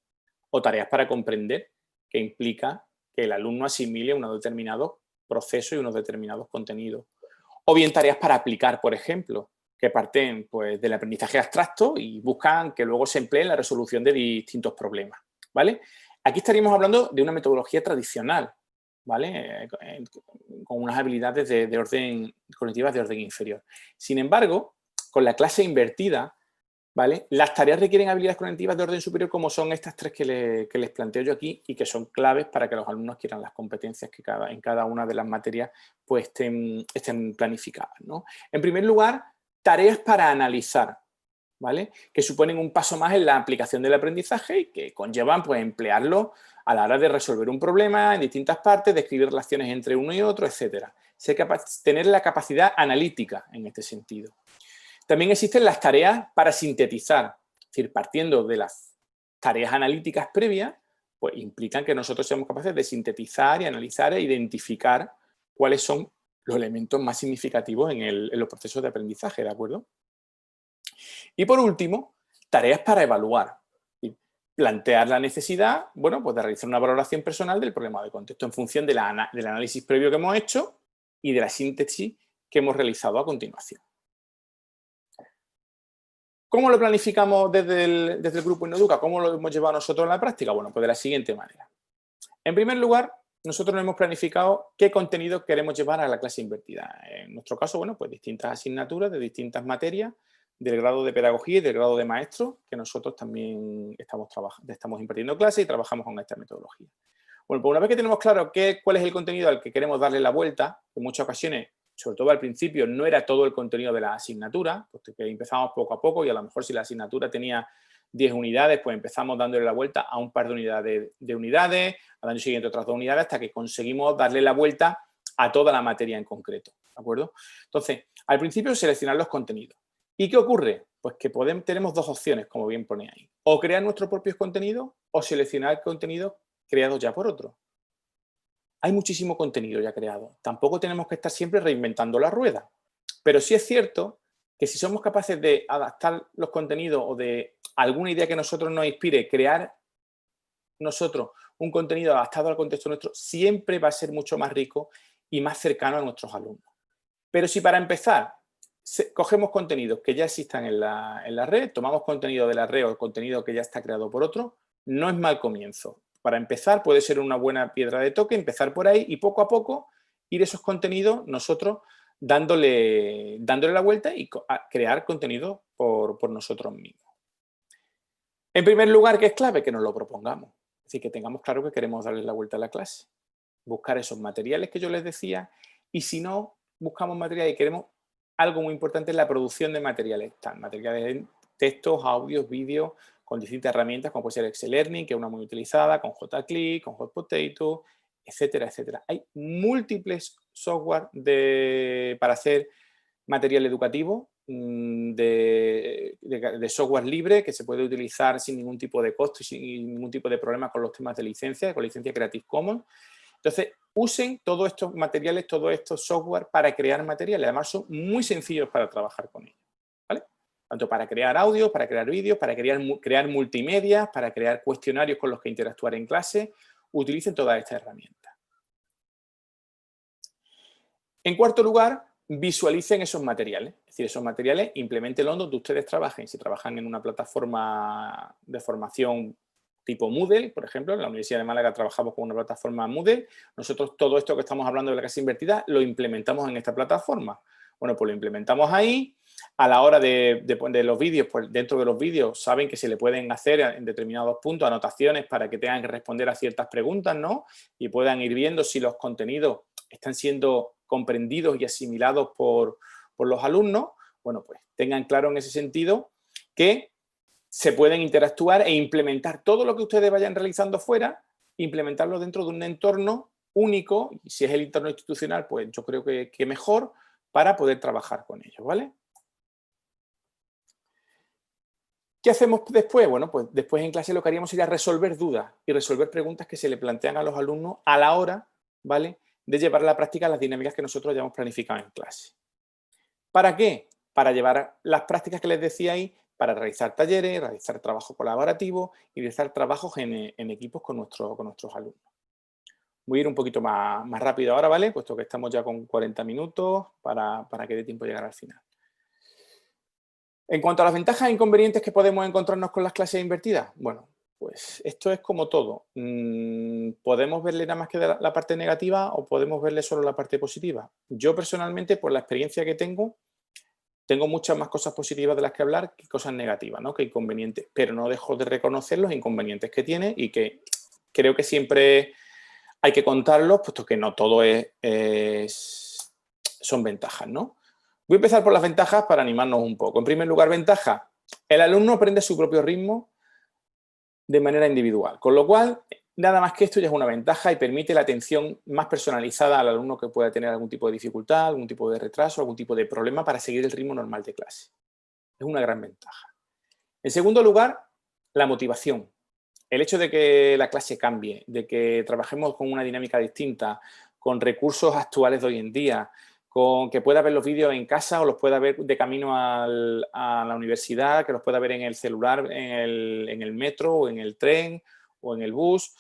o tareas para comprender, que implica que el alumno asimile unos determinados procesos y unos determinados contenidos. O bien tareas para aplicar, por ejemplo, que parten pues, del aprendizaje abstracto y buscan que luego se emplee en la resolución de distintos problemas, ¿vale? Aquí estaríamos hablando de una metodología tradicional, ¿vale? Con unas habilidades de orden cognitivas de orden inferior. Sin embargo, con la clase invertida, ¿vale? Las tareas requieren habilidades cognitivas de orden superior como son estas tres que les planteo yo aquí y que son claves para que los alumnos adquieran las competencias que en cada una de las materias pues, estén planificadas, ¿no? En primer lugar, tareas para analizar, ¿vale? Que suponen un paso más en la aplicación del aprendizaje y que conllevan pues, emplearlo a la hora de resolver un problema en distintas partes, describir relaciones entre uno y otro, etc. Tener la capacidad analítica en este sentido. También existen las tareas para sintetizar, es decir, partiendo de las tareas analíticas previas, pues implican que nosotros seamos capaces de sintetizar y analizar e identificar cuáles son los elementos más significativos en los procesos de aprendizaje, ¿de acuerdo? Y por último, tareas para evaluar. Plantear la necesidad, bueno, pues de realizar una valoración personal del problema de contexto en función del análisis previo que hemos hecho y de la síntesis que hemos realizado a continuación. ¿Cómo lo planificamos desde el grupo Innoeduca? ¿Cómo lo hemos llevado nosotros a la práctica? Bueno, pues de la siguiente manera. En primer lugar, nosotros hemos planificado qué contenidos queremos llevar a la clase invertida. En nuestro caso, bueno, pues distintas asignaturas de distintas materias del grado de pedagogía y del grado de maestro que nosotros también estamos impartiendo clases y trabajamos con esta metodología. Bueno, pues una vez que tenemos claro cuál es el contenido al que queremos darle la vuelta, en muchas ocasiones sobre todo al principio, no era todo el contenido de la asignatura, puesto que empezamos poco a poco y a lo mejor si la asignatura tenía 10 unidades, pues empezamos dándole la vuelta a un par de unidades, al año siguiente otras 2 unidades, hasta que conseguimos darle la vuelta a toda la materia en concreto, ¿de acuerdo? Entonces, al principio seleccionar los contenidos. ¿Y qué ocurre? Pues que tenemos 2 opciones, como bien pone ahí. O crear nuestros propios contenidos o seleccionar contenidos creados ya por otros. Hay muchísimo contenido ya creado. Tampoco tenemos que estar siempre reinventando la rueda. Pero sí es cierto que si somos capaces de adaptar los contenidos o de alguna idea que nosotros nos inspire, crear nosotros un contenido adaptado al contexto nuestro, siempre va a ser mucho más rico y más cercano a nuestros alumnos. Pero si para empezar cogemos contenidos que ya existan en la red, tomamos contenido de la red o contenido que ya está creado por otro, no es mal comienzo. Para empezar puede ser una buena piedra de toque, empezar por ahí y poco a poco ir esos contenidos nosotros dándole la vuelta y crear contenido por nosotros mismos. En primer lugar, ¿qué es clave? Que nos lo propongamos. Es decir, que tengamos claro que queremos darle la vuelta a la clase. Buscar esos materiales que yo les decía y si no buscamos materiales y queremos algo muy importante es la producción de materiales. Están materiales en textos, audios, vídeos, con distintas herramientas como puede ser Excel Learning, que es una muy utilizada, con JClick, con Hot Potato, etcétera, etcétera. Hay múltiples software para hacer material educativo de software libre que se puede utilizar sin ningún tipo de costo y sin ningún tipo de problema con los temas de licencia, con licencia Creative Commons. Entonces, usen todos estos materiales, todos estos software para crear materiales. Además, son muy sencillos para trabajar con ellos, ¿vale? Tanto para crear audio, para crear vídeos, para crear multimedia, para crear cuestionarios con los que interactuar en clase. Utilicen todas estas herramientas. En cuarto lugar, visualicen esos materiales. Es decir, esos materiales, implementenlos donde ustedes trabajen. Si trabajan en una plataforma de formación tipo Moodle, por ejemplo, en la Universidad de Málaga trabajamos con una plataforma Moodle. Nosotros todo esto que estamos hablando de la clase invertida lo implementamos en esta plataforma. Bueno, pues lo implementamos ahí. A la hora de los vídeos, pues dentro de los vídeos saben que se le pueden hacer en determinados puntos anotaciones para que tengan que responder a ciertas preguntas, ¿no? Y puedan ir viendo si los contenidos están siendo comprendidos y asimilados por los alumnos. Bueno, pues tengan claro en ese sentido que se pueden interactuar e implementar todo lo que ustedes vayan realizando fuera, implementarlo dentro de un entorno único, y si es el entorno institucional, pues yo creo que mejor, para poder trabajar con ellos, ¿vale? ¿Qué hacemos después? Bueno, pues después en clase lo que haríamos sería resolver dudas y resolver preguntas que se le plantean a los alumnos a la hora, ¿vale?, de llevar a la práctica las dinámicas que nosotros hayamos planificado en clase. ¿Para qué? Para llevar las prácticas que les decía ahí, para realizar talleres, realizar trabajo colaborativo y realizar trabajos en equipos con nuestros alumnos. Voy a ir un poquito más rápido ahora, ¿vale? Puesto que estamos ya con 40 minutos para que dé tiempo de llegar al final. En cuanto a las ventajas e inconvenientes que podemos encontrarnos con las clases invertidas, bueno, pues esto es como todo. Podemos verle nada más que la parte negativa o podemos verle solo la parte positiva. Yo personalmente, por la experiencia que tengo muchas más cosas positivas de las que hablar que cosas negativas, ¿no?, que inconvenientes, pero no dejo de reconocer los inconvenientes que tiene y que creo que siempre hay que contarlos, puesto que no todo son ventajas, ¿no? Voy a empezar por las ventajas para animarnos un poco. En primer lugar, ventaja. El alumno aprende a su propio ritmo de manera individual, con lo cual, nada más que esto ya es una ventaja y permite la atención más personalizada al alumno que pueda tener algún tipo de dificultad, algún tipo de retraso, algún tipo de problema para seguir el ritmo normal de clase. Es una gran ventaja. En segundo lugar, la motivación. El hecho de que la clase cambie, de que trabajemos con una dinámica distinta, con recursos actuales de hoy en día, con que pueda ver los vídeos en casa o los pueda ver de camino a la universidad, que los pueda ver en el celular, en el metro o en el tren o en el bus.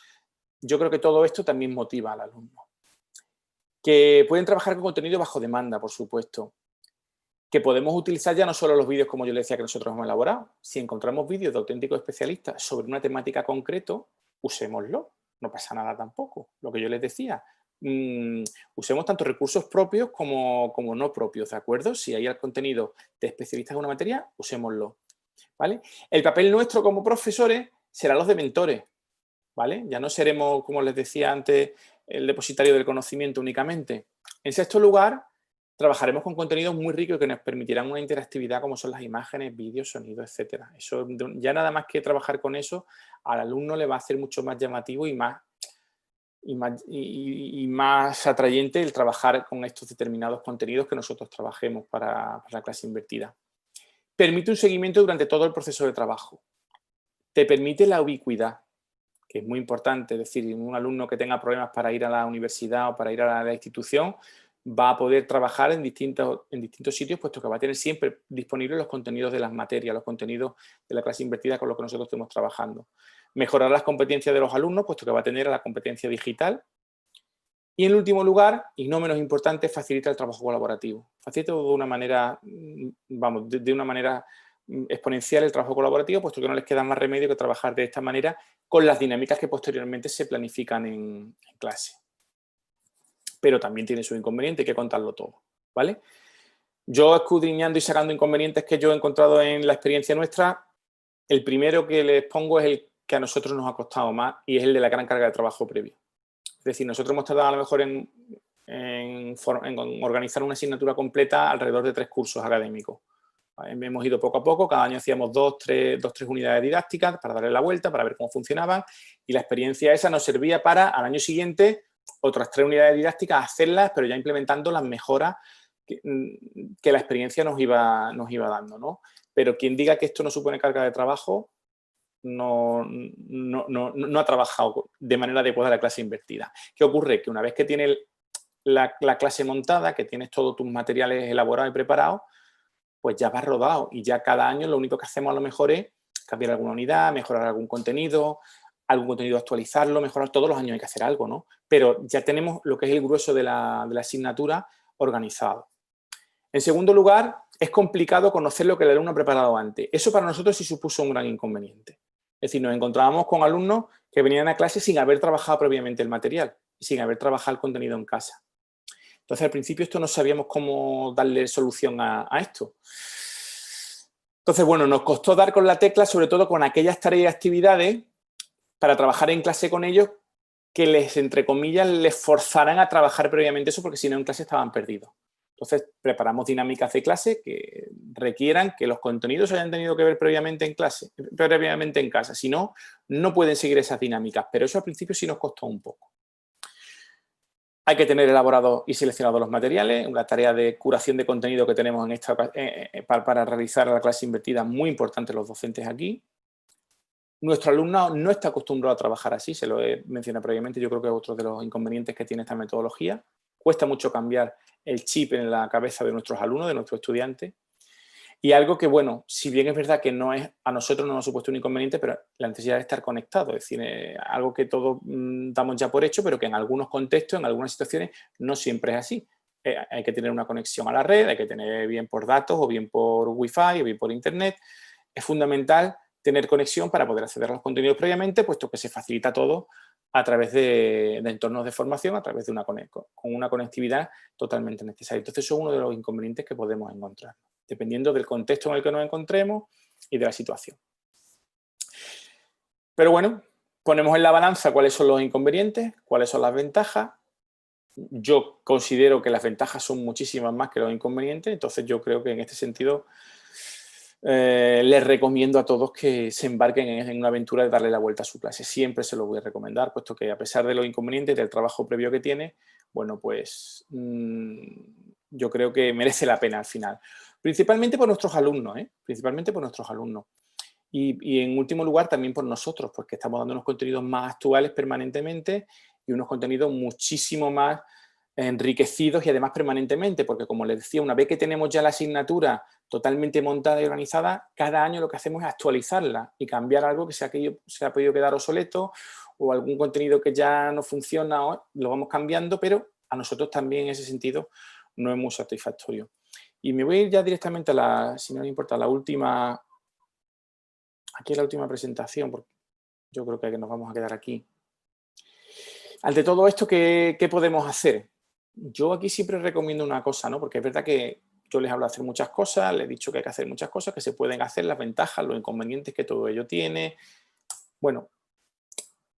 Yo creo que todo esto también motiva al alumno. Que pueden trabajar con contenido bajo demanda, por supuesto. Que podemos utilizar ya no solo los vídeos como yo les decía que nosotros hemos elaborado. Si encontramos vídeos de auténticos especialistas sobre una temática concreta, usémoslo. No pasa nada tampoco. Lo que yo les decía. Usemos tanto recursos propios como no propios, ¿de acuerdo? Si hay el contenido de especialistas en una materia, usémoslo, ¿vale? El papel nuestro como profesores será los de mentores, ¿vale? Ya no seremos, como les decía antes, el depositario del conocimiento únicamente. En sexto lugar, trabajaremos con contenidos muy ricos que nos permitirán una interactividad como son las imágenes, vídeos, sonidos, etcétera. Eso, ya nada más que trabajar con eso, al alumno le va a hacer mucho más llamativo y más atrayente el trabajar con estos determinados contenidos que nosotros trabajemos para la clase invertida. Permite un seguimiento durante todo el proceso de trabajo. Te permite la ubicuidad, que es muy importante. Es decir, un alumno que tenga problemas para ir a la universidad o para ir a la institución va a poder trabajar en distintos sitios, puesto que va a tener siempre disponibles los contenidos de las materias, los contenidos de la clase invertida con los que nosotros estemos trabajando. Mejorar las competencias de los alumnos, puesto que va a tener la competencia digital. Y en último lugar, y no menos importante, facilita el trabajo colaborativo. Facilita de una manera, vamos, de una manera exponencial el trabajo colaborativo, puesto que no les queda más remedio que trabajar de esta manera con las dinámicas que posteriormente se planifican en clase. Pero también tiene su inconveniente, hay que contarlo todo, ¿vale? Yo, escudriñando y sacando inconvenientes que yo he encontrado en la experiencia nuestra, el primero que les pongo es el que a nosotros nos ha costado más y es el de la gran carga de trabajo previo. Es decir, nosotros hemos tardado a lo mejor en organizar una asignatura completa alrededor de 3 cursos académicos. Hemos ido poco a poco, cada año hacíamos 2-3 unidades didácticas para darle la vuelta, para ver cómo funcionaban, y la experiencia esa nos servía para, al año siguiente, otras 3 unidades didácticas, hacerlas, pero ya implementando las mejoras que la experiencia nos iba dando, ¿no? Pero quien diga que esto no supone carga de trabajo, no ha trabajado de manera adecuada la clase invertida. ¿Qué ocurre? Que una vez que tienes la clase montada, que tienes todos tus materiales elaborados y preparados, pues ya vas rodado y ya cada año lo único que hacemos a lo mejor es cambiar alguna unidad, mejorar algún contenido actualizarlo, mejorar. Todos los años hay que hacer algo, ¿no? Pero ya tenemos lo que es el grueso de la asignatura organizado. En segundo lugar, es complicado conocer lo que el alumno ha preparado antes. Eso para nosotros sí supuso un gran inconveniente. Es decir, nos encontrábamos con alumnos que venían a clase sin haber trabajado previamente el material, sin haber trabajado el contenido en casa. Entonces, al principio esto no sabíamos cómo darle solución a esto. Entonces, bueno, nos costó dar con la tecla, sobre todo con aquellas tareas y actividades para trabajar en clase con ellos que les, entre comillas, les forzaran a trabajar previamente eso, porque si no en clase estaban perdidos. Entonces, preparamos dinámicas de clase que requieran que los contenidos hayan tenido que ver previamente en clase, previamente en casa. Si no, no pueden seguir esas dinámicas, pero eso al principio sí nos costó un poco. Hay que tener elaborados y seleccionados los materiales, una tarea de curación de contenido que tenemos para realizar la clase invertida, muy importante los docentes aquí. Nuestro alumnado no está acostumbrado a trabajar así, se lo he mencionado previamente, yo creo que es otro de los inconvenientes que tiene esta metodología. Cuesta mucho cambiar el chip en la cabeza de nuestros alumnos, de nuestros estudiantes. Y algo que, bueno, si bien es verdad que a nosotros no nos ha supuesto un inconveniente, pero la necesidad de estar conectados, es decir, algo que todos damos ya por hecho, pero que en algunos contextos, en algunas situaciones, no siempre es así. Hay que tener una conexión a la red, hay que tener bien por datos, o bien por Wi-Fi, o bien por Internet. Es fundamental tener conexión para poder acceder a los contenidos previamente, puesto que se facilita todo a través de entornos de formación, a través de con una conectividad totalmente necesaria. Entonces, eso es uno de los inconvenientes que podemos encontrar, dependiendo del contexto en el que nos encontremos y de la situación. Pero bueno, ponemos en la balanza cuáles son los inconvenientes, cuáles son las ventajas. Yo considero que las ventajas son muchísimas más que los inconvenientes, entonces yo creo que en este sentido les recomiendo a todos que se embarquen en una aventura de darle la vuelta a su clase. Siempre se lo voy a recomendar, puesto que a pesar de los inconvenientes del trabajo previo que tiene, bueno, pues yo creo que merece la pena al final. Principalmente por nuestros alumnos, principalmente por nuestros alumnos. Y en último lugar también por nosotros, porque estamos dando unos contenidos más actuales permanentemente y unos contenidos muchísimo más enriquecidos y además permanentemente, porque como les decía, una vez que tenemos ya la asignatura totalmente montada y organizada, cada año lo que hacemos es actualizarla y cambiar algo que se ha podido quedar obsoleto o algún contenido que ya no funciona, lo vamos cambiando, pero a nosotros también en ese sentido no es muy satisfactorio. Y me voy a ir ya directamente a si no les importa, la última presentación, porque yo creo que nos vamos a quedar aquí. Ante todo esto, ¿qué podemos hacer? Yo aquí siempre recomiendo una cosa, ¿no? Porque es verdad que yo les hablo de hacer muchas cosas, les he dicho que hay que hacer muchas cosas, que se pueden hacer, las ventajas, los inconvenientes que todo ello tiene. Bueno,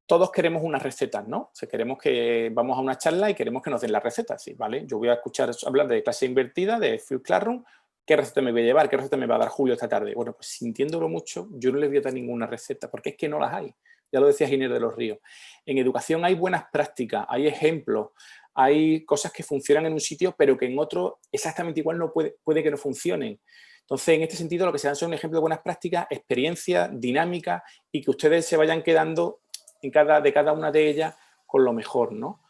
todos queremos unas recetas, ¿no? O sea, queremos que vamos a una charla y queremos que nos den las recetas, ¿sí? ¿Vale? Yo voy a escuchar hablar de clase invertida, de Flip Classroom. ¿Qué receta me voy a llevar? ¿Qué receta me va a dar Julio esta tarde? Bueno, pues sintiéndolo mucho, yo no les voy a dar ninguna receta, porque es que no las hay. Ya lo decía Ginés de los Ríos. En educación hay buenas prácticas, hay ejemplos, hay cosas que funcionan en un sitio, pero que en otro exactamente igual no puede que no funcionen. Entonces, en este sentido, lo que se dan son ejemplos de buenas prácticas, experiencias, dinámicas, y que ustedes se vayan quedando de cada una de ellas con lo mejor, ¿no?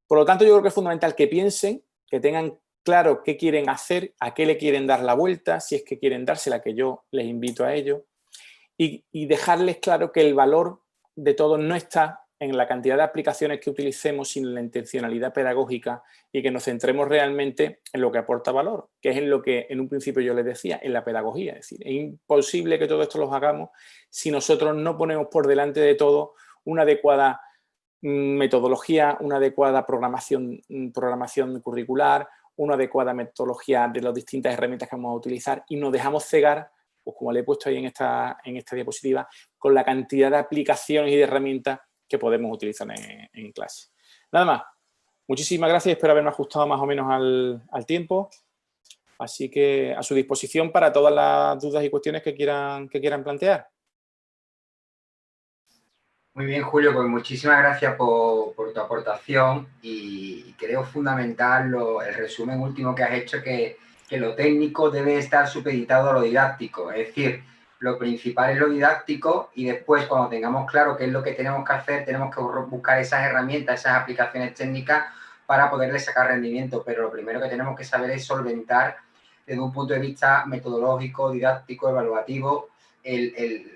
Por lo tanto, yo creo que es fundamental que piensen, que tengan claro qué quieren hacer, a qué le quieren dar la vuelta, si es que quieren dársela, que yo les invito a ello, y dejarles claro que el valor de todo no está en la cantidad de aplicaciones que utilicemos, sino en la intencionalidad pedagógica, y que nos centremos realmente en lo que aporta valor, que es en lo que en un principio yo les decía, en la pedagogía. Es decir, es imposible que todo esto lo hagamos si nosotros no ponemos por delante de todo una adecuada metodología, una adecuada programación curricular, una adecuada metodología de las distintas herramientas que vamos a utilizar, y nos dejamos cegar, pues como le he puesto ahí en esta diapositiva, con la cantidad de aplicaciones y de herramientas que podemos utilizar en clase. Nada más. Muchísimas gracias. Espero haberme ajustado más o menos al tiempo. Así que a su disposición para todas las dudas y cuestiones que quieran plantear. Muy bien, Julio, pues muchísimas gracias por tu aportación, y creo fundamental el resumen último que has hecho, que lo técnico debe estar supeditado a lo didáctico. Es decir, lo principal es lo didáctico, y después, cuando tengamos claro qué es lo que tenemos que hacer, tenemos que buscar esas herramientas, esas aplicaciones técnicas para poderle sacar rendimiento. Pero lo primero que tenemos que saber es solventar desde un punto de vista metodológico, didáctico, evaluativo,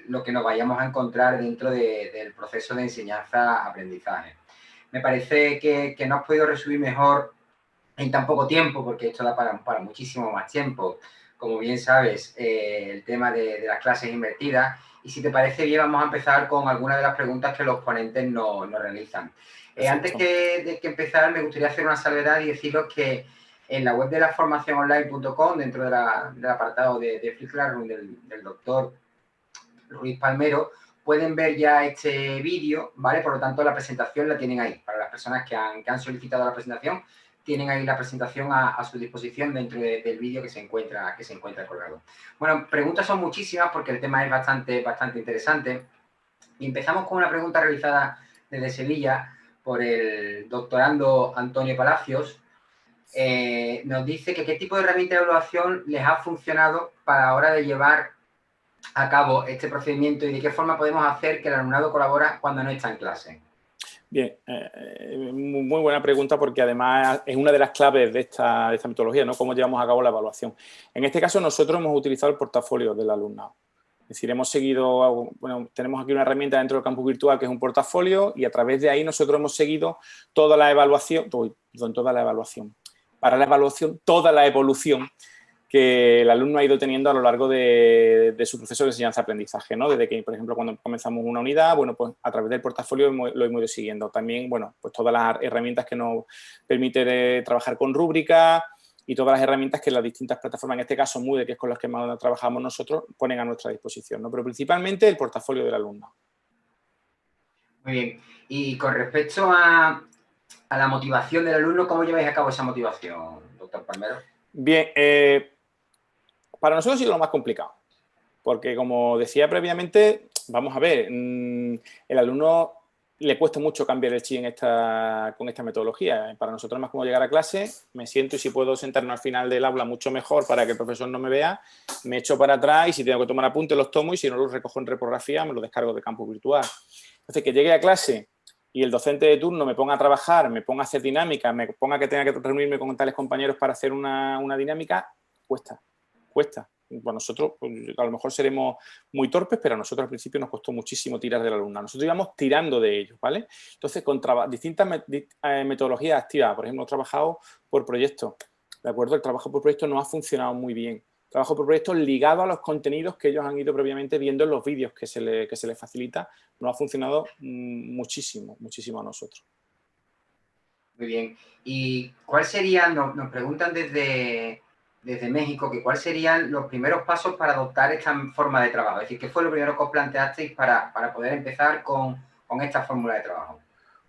lo que nos vayamos a encontrar dentro del proceso de enseñanza-aprendizaje. Me parece que no has podido resumir mejor en tan poco tiempo, porque esto da para muchísimo más tiempo. Como bien sabes, el tema de las clases invertidas. Y si te parece bien, vamos a empezar con algunas de las preguntas que los ponentes nos realizan. Antes de empezar, me gustaría hacer una salvedad y deciros que en la web de la formaciononline.com, dentro del apartado de Flip Classroom del doctor Ruiz Palmero, pueden ver ya este vídeo, ¿vale? Por lo tanto, la presentación la tienen ahí. Para las personas que han solicitado la presentación, tienen ahí la presentación a su disposición dentro del vídeo que se encuentra colgado. Bueno, preguntas son muchísimas porque el tema es bastante interesante. Y empezamos con una pregunta realizada desde Sevilla por el doctorando Antonio Palacios. Nos dice que qué tipo de herramienta de evaluación les ha funcionado para la hora de llevar a cabo este procedimiento, y de qué forma podemos hacer que el alumnado colabora cuando no está en clase. Bien, muy buena pregunta, porque además es una de las claves de esta metodología, ¿no? Cómo llevamos a cabo la evaluación. En este caso, nosotros hemos utilizado el portafolio del alumnado. Es decir, hemos seguido, bueno, tenemos aquí una herramienta dentro del campus virtual que es un portafolio, y a través de ahí nosotros hemos seguido toda la evaluación. Para la evaluación, toda la evolución que el alumno ha ido teniendo a lo largo de su proceso de enseñanza-aprendizaje, ¿no? Desde que, por ejemplo, cuando comenzamos una unidad, bueno, pues a través del portafolio lo hemos ido siguiendo. También, bueno, pues todas las herramientas que nos permiten trabajar con rúbricas, y todas las herramientas que las distintas plataformas, en este caso Moodle, que es con las que más trabajamos nosotros, ponen a nuestra disposición, ¿no? Pero principalmente el portafolio del alumno. Muy bien. Y con respecto a la motivación del alumno, ¿cómo lleváis a cabo esa motivación, doctor Palmero? Bien, para nosotros ha sido lo más complicado, porque como decía previamente, vamos a ver, el alumno le cuesta mucho cambiar el chip con esta metodología. Para nosotros es más como llegar a clase, me siento, y si puedo sentarme al final del aula mucho mejor para que el profesor no me vea, me echo para atrás, y si tengo que tomar apuntes los tomo, y si no los recojo en reprografía me los descargo de campus virtual. Entonces, que llegue a clase y el docente de turno me ponga a trabajar, me ponga a hacer dinámica, me ponga que tenga que reunirme con tales compañeros para hacer una dinámica, cuesta. Bueno, nosotros pues, a lo mejor seremos muy torpes, pero a nosotros al principio nos costó muchísimo tirar del alumnado. Nosotros íbamos tirando de ellos, ¿vale? Entonces, con distintas metodologías activas, por ejemplo, hemos trabajado por proyectos, ¿de acuerdo? El trabajo por proyectos no ha funcionado muy bien. Trabajo por proyectos ligado a los contenidos que ellos han ido previamente viendo en los vídeos que se les facilita, no ha funcionado muchísimo a nosotros. Muy bien. ¿Y cuál serían, nos preguntan desde México, que cuáles serían los primeros pasos para adoptar esta forma de trabajo? Es decir, ¿qué fue lo primero que os planteasteis para poder empezar con esta fórmula de trabajo?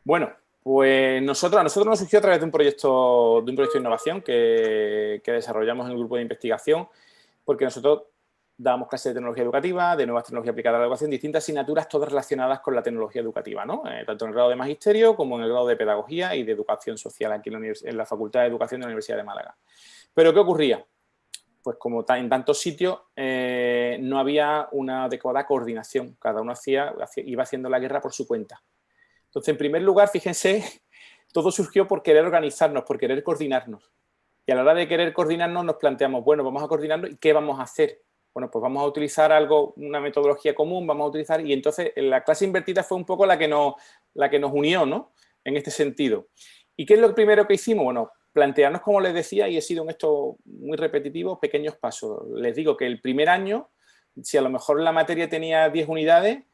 Bueno, pues a nosotros nos surgió a través de un proyecto de innovación que desarrollamos en el grupo de investigación, porque nosotros dábamos clases de tecnología educativa, de nuevas tecnologías aplicadas a la educación, distintas asignaturas todas relacionadas con la tecnología educativa, ¿no? Tanto en el grado de magisterio como en el grado de pedagogía y de educación social aquí en la Facultad de Educación de la Universidad de Málaga. ¿Pero qué ocurría? Pues como en tantos sitios no había una adecuada coordinación, cada uno iba haciendo la guerra por su cuenta. Entonces, en primer lugar, fíjense, todo surgió por querer organizarnos, por querer coordinarnos. Y a la hora de querer coordinarnos nos planteamos, bueno, vamos a coordinarnos y ¿qué vamos a hacer? Bueno, pues vamos a utilizar una metodología común, vamos a utilizar... Y entonces la clase invertida fue un poco la que nos unió, ¿no? En este sentido. ¿Y qué es lo primero que hicimos? Bueno, plantearnos, como les decía, y he sido en esto muy repetitivo, pequeños pasos. Les digo que el primer año, si a lo mejor la materia tenía 10 unidades,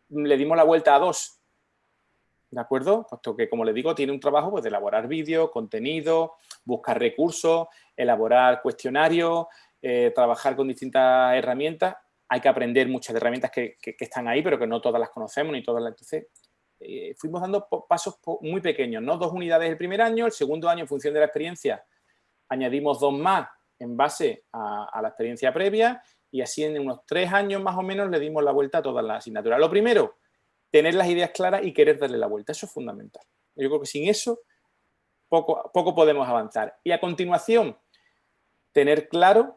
le dimos la vuelta a 2. ¿De acuerdo? Puesto que, como les digo, tiene un trabajo pues, de elaborar vídeos, contenido, buscar recursos, elaborar cuestionarios, trabajar con distintas herramientas. Hay que aprender muchas herramientas que están ahí, pero que no todas las conocemos ni todas las... Entonces, fuimos dando pasos muy pequeños, ¿no? 2 unidades el primer año, el segundo año, en función de la experiencia, añadimos 2 más en base a la experiencia previa y así en unos 3 años más o menos le dimos la vuelta a todas las asignaturas. Lo primero, tener las ideas claras y querer darle la vuelta. Eso es fundamental. Yo creo que sin eso poco podemos avanzar. Y a continuación, tener claro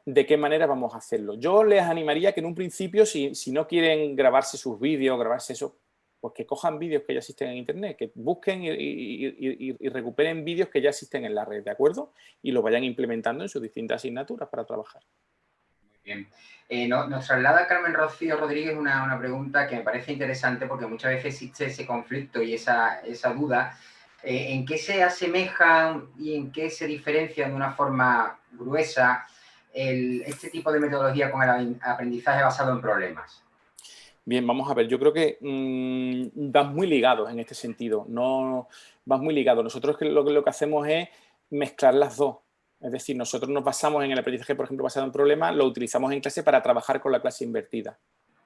de qué manera vamos a hacerlo. Yo les animaría que en un principio, si no quieren grabarse sus vídeos, grabarse eso, pues que cojan vídeos que ya existen en Internet, que busquen y recuperen vídeos que ya existen en la red, ¿de acuerdo? Y los vayan implementando en sus distintas asignaturas para trabajar. Bien. Nos traslada Carmen Rocío Rodríguez una pregunta que me parece interesante porque muchas veces existe ese conflicto y esa duda. ¿En qué se asemejan y en qué se diferencian de una forma gruesa este tipo de metodología con el aprendizaje basado en problemas? Bien, vamos a ver, yo creo que van muy ligados en este sentido, no van muy ligados. Nosotros lo que hacemos es mezclar las dos. Es decir, nosotros nos basamos en el aprendizaje, por ejemplo, basado en problemas, lo utilizamos en clase para trabajar con la clase invertida.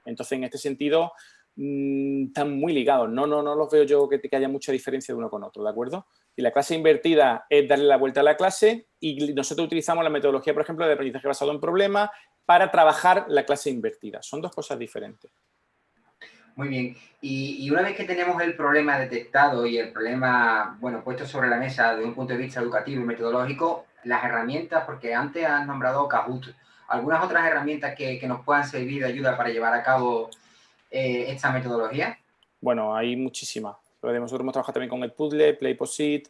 Entonces, en este sentido, están muy ligados. No los veo yo que haya mucha diferencia de uno con otro, ¿de acuerdo? Y la clase invertida es darle la vuelta a la clase y nosotros utilizamos la metodología, por ejemplo, de aprendizaje basado en problemas para trabajar la clase invertida. Son dos cosas diferentes. Muy bien. Y una vez que tenemos el problema detectado y el problema, bueno, puesto sobre la mesa desde un punto de vista educativo y metodológico, las herramientas, porque antes has nombrado Kahoot, algunas otras herramientas que nos puedan servir de ayuda para llevar a cabo esta metodología. Bueno, hay muchísimas. Nosotros hemos trabajado también con el Puzzle, PlayPosit,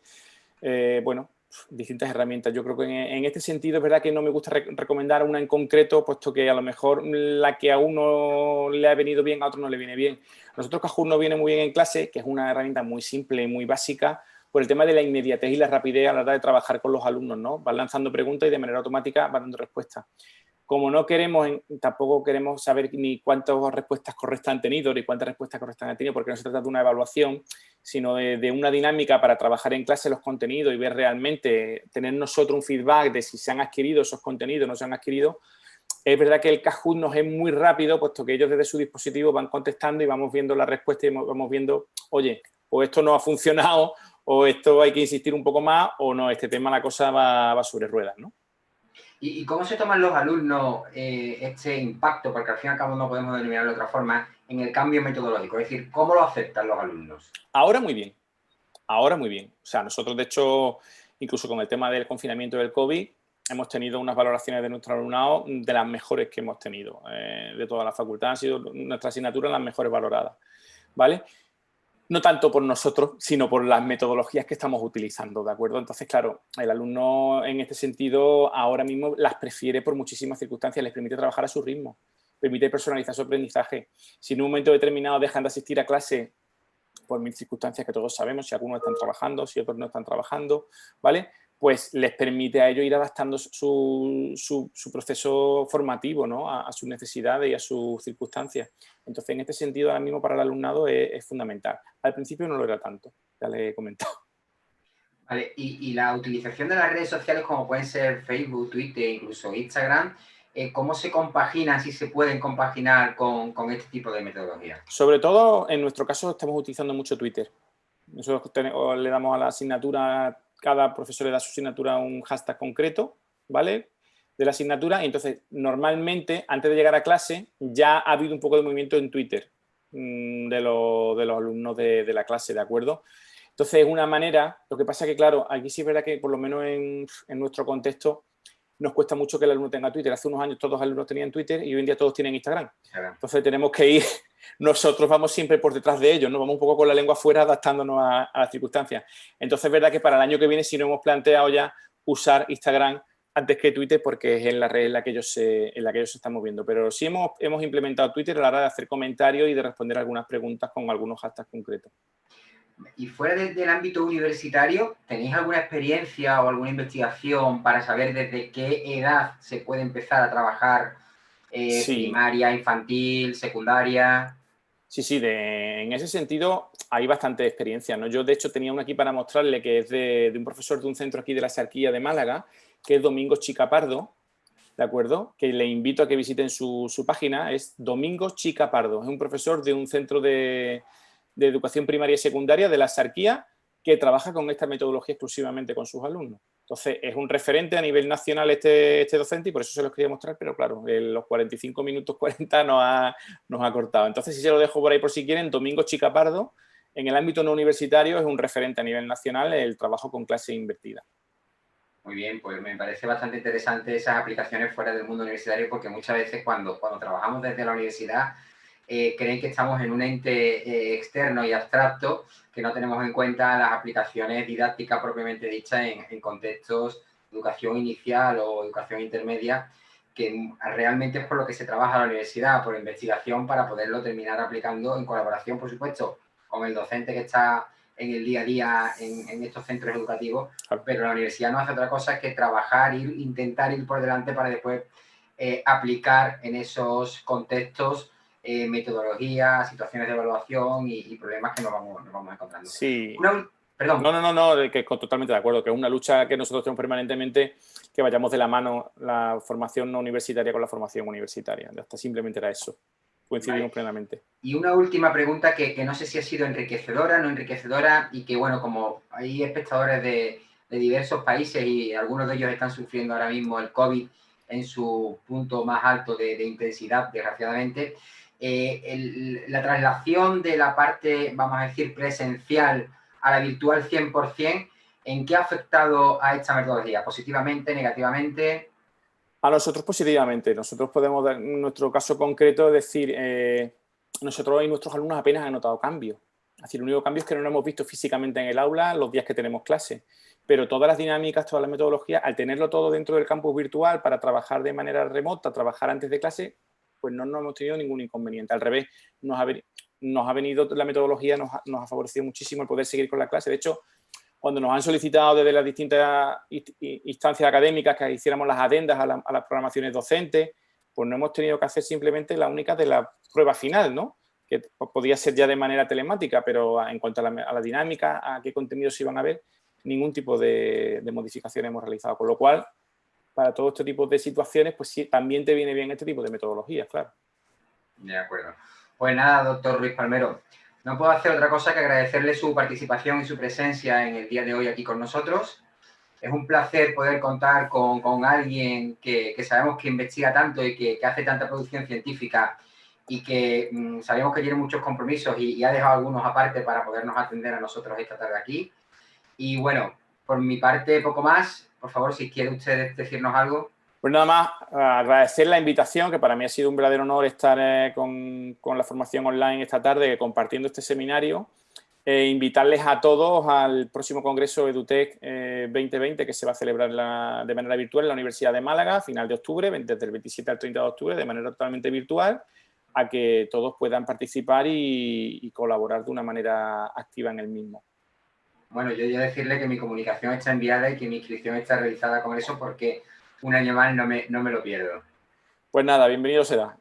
bueno, distintas herramientas. Yo creo que en este sentido es verdad que no me gusta recomendar una en concreto, puesto que a lo mejor la que a uno le ha venido bien, a otro no le viene bien. A nosotros Kahoot nos viene muy bien en clase, que es una herramienta muy simple y muy básica, por el tema de la inmediatez y la rapidez a la hora de trabajar con los alumnos, ¿no? Van lanzando preguntas y de manera automática van dando respuestas. Como no queremos, tampoco queremos saber ni cuántas respuestas correctas han tenido, ni cuántas respuestas correctas han tenido, porque no se trata de una evaluación, sino de una dinámica para trabajar en clase los contenidos y ver realmente, tener nosotros un feedback de si se han adquirido esos contenidos o no se han adquirido. Es verdad que el Kahoot nos es muy rápido, puesto que ellos desde su dispositivo van contestando y vamos viendo la respuesta y vamos viendo, oye, o esto no ha funcionado, o esto hay que insistir un poco más, o no, este tema la cosa va sobre ruedas, ¿no? ¿Y cómo se toman los alumnos este impacto? Porque al fin y al cabo no podemos denominarlo de otra forma, en el cambio metodológico. Es decir, ¿cómo lo aceptan los alumnos? Ahora muy bien. Ahora muy bien. O sea, nosotros, de hecho, incluso con el tema del confinamiento del COVID, hemos tenido unas valoraciones de nuestro alumnado de las mejores que hemos tenido. De toda la facultad han sido nuestras asignaturas las mejores valoradas, ¿vale? No tanto por nosotros, sino por las metodologías que estamos utilizando, ¿de acuerdo? Entonces, claro, el alumno en este sentido ahora mismo las prefiere por muchísimas circunstancias, les permite trabajar a su ritmo, permite personalizar su aprendizaje. Si en un momento determinado dejan de asistir a clase por mil circunstancias que todos sabemos, si algunos están trabajando, si otros no están trabajando, ¿vale? Pues les permite a ellos ir adaptando su proceso formativo, ¿no? a sus necesidades y a sus circunstancias. Entonces, en este sentido, ahora mismo para el alumnado es fundamental. Al principio no lo era tanto, ya le he comentado. Vale, y la utilización de las redes sociales como pueden ser Facebook, Twitter, incluso Instagram, ¿cómo se compaginan, si se pueden compaginar con este tipo de metodologías? Sobre todo, en nuestro caso, estamos utilizando mucho Twitter. Nosotros le damos a la asignatura, cada profesor le da a su asignatura un hashtag concreto, ¿vale? De la asignatura, y entonces normalmente antes de llegar a clase ya ha habido un poco de movimiento en Twitter de los alumnos de la clase, ¿de acuerdo? Entonces es una manera, lo que pasa que claro, aquí sí es verdad que por lo menos en nuestro contexto nos cuesta mucho que el alumno tenga Twitter. Hace unos años todos los alumnos tenían Twitter y hoy en día todos tienen Instagram. Entonces tenemos que ir, nosotros vamos siempre por detrás de ellos, ¿no? Vamos un poco con la lengua afuera adaptándonos a las circunstancias. Entonces es verdad que para el año que viene sí nos hemos planteado ya usar Instagram antes que Twitter porque es en la red en la que ellos se están moviendo. Pero sí hemos implementado Twitter a la hora de hacer comentarios y de responder algunas preguntas con algunos hashtags concretos. Y fuera del ámbito universitario, ¿tenéis alguna experiencia o alguna investigación para saber desde qué edad se puede empezar a trabajar Sí. primaria, infantil, secundaria? Sí, en ese sentido hay bastante experiencia, ¿no? Yo, de hecho, tenía uno aquí para mostrarle que es de un profesor de un centro aquí de la Sarquía de Málaga, que es Domingos Chica Pardo, ¿de acuerdo? Que le invito a que visiten su página, es Domingos Chica Pardo. Es un profesor de un centro de educación primaria y secundaria de la Sarquía que trabaja con esta metodología exclusivamente con sus alumnos. Entonces, es un referente a nivel nacional este docente y por eso se los quería mostrar, pero claro, en los 45 minutos 40 nos ha cortado. Entonces, si se lo dejo por ahí por si quieren, Domingo Chica Pardo, en el ámbito no universitario, es un referente a nivel nacional el trabajo con clase invertida. Muy bien, pues me parece bastante interesante esas aplicaciones fuera del mundo universitario porque muchas veces cuando trabajamos desde la universidad creen que estamos en un ente externo y abstracto que no tenemos en cuenta las aplicaciones didácticas propiamente dichas en contextos de educación inicial o educación intermedia, que realmente es por lo que se trabaja la universidad, por investigación para poderlo terminar aplicando en colaboración, por supuesto, con el docente que está en el día a día en estos centros educativos, pero la universidad no hace otra cosa que trabajar, intentar ir por delante para después aplicar en esos contextos metodologías, situaciones de evaluación y problemas que nos vamos encontrando. Sí. Perdón. No, que totalmente de acuerdo, que es una lucha que nosotros tenemos permanentemente, que vayamos de la mano la formación no universitaria con la formación universitaria. Hasta simplemente era eso. Coincidimos plenamente. Y una última pregunta que no sé si ha sido enriquecedora, no enriquecedora, y que, bueno, como hay espectadores de diversos países y algunos de ellos están sufriendo ahora mismo el COVID en su punto más alto de intensidad, desgraciadamente, la traslación de la parte, vamos a decir, presencial a la virtual 100%, ¿en qué ha afectado a esta metodología? ¿Positivamente, negativamente? A nosotros positivamente. Nosotros podemos, en nuestro caso concreto, decir, nosotros y nuestros alumnos apenas han notado cambios. Es decir, el único cambio es que no lo hemos visto físicamente en el aula los días que tenemos clase. Pero todas las dinámicas, todas las metodologías, al tenerlo todo dentro del campus virtual para trabajar de manera remota, trabajar antes de clase, pues no hemos tenido ningún inconveniente. Al revés, nos ha venido la metodología, nos ha favorecido muchísimo el poder seguir con la clase. De hecho, cuando nos han solicitado desde las distintas instancias académicas que hiciéramos las adendas a las programaciones docentes, pues no hemos tenido que hacer simplemente la única de la prueba final, ¿no? Que podía ser ya de manera telemática, pero en cuanto a la dinámica, a qué contenidos se iban a ver, ningún tipo de modificación hemos realizado. Con lo cual, para todo este tipo de situaciones, pues sí, también te viene bien este tipo de metodologías, claro. De acuerdo. Pues nada, doctor Ruiz Palmero, no puedo hacer otra cosa que agradecerle su participación y su presencia en el día de hoy aquí con nosotros. Es un placer poder contar con alguien que sabemos que investiga tanto y que hace tanta producción científica y que sabemos que tiene muchos compromisos y ha dejado algunos aparte para podernos atender a nosotros esta tarde aquí. Y bueno, por mi parte, poco más. Por favor, si quiere usted decirnos algo. Pues nada más, agradecer la invitación, que para mí ha sido un verdadero honor estar con la formación online esta tarde, compartiendo este seminario. Invitarles a todos al próximo Congreso EduTech 2020, que se va a celebrar de manera virtual en la Universidad de Málaga, a final de octubre, desde el 27 al 30 de octubre, de manera totalmente virtual, a que todos puedan participar y colaborar de una manera activa en el mismo. Bueno, yo voy a decirle que mi comunicación está enviada y que mi inscripción está realizada con eso porque un año más no me lo pierdo. Pues nada, bienvenido será.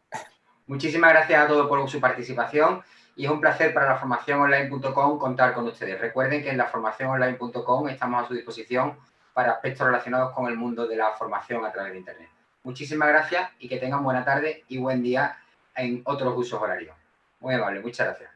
Muchísimas gracias a todos por su participación y es un placer para laformaciononline.com contar con ustedes. Recuerden que en laformaciononline.com estamos a su disposición para aspectos relacionados con el mundo de la formación a través de Internet. Muchísimas gracias y que tengan buena tarde y buen día en otros usos horarios. Muy amable, muchas gracias.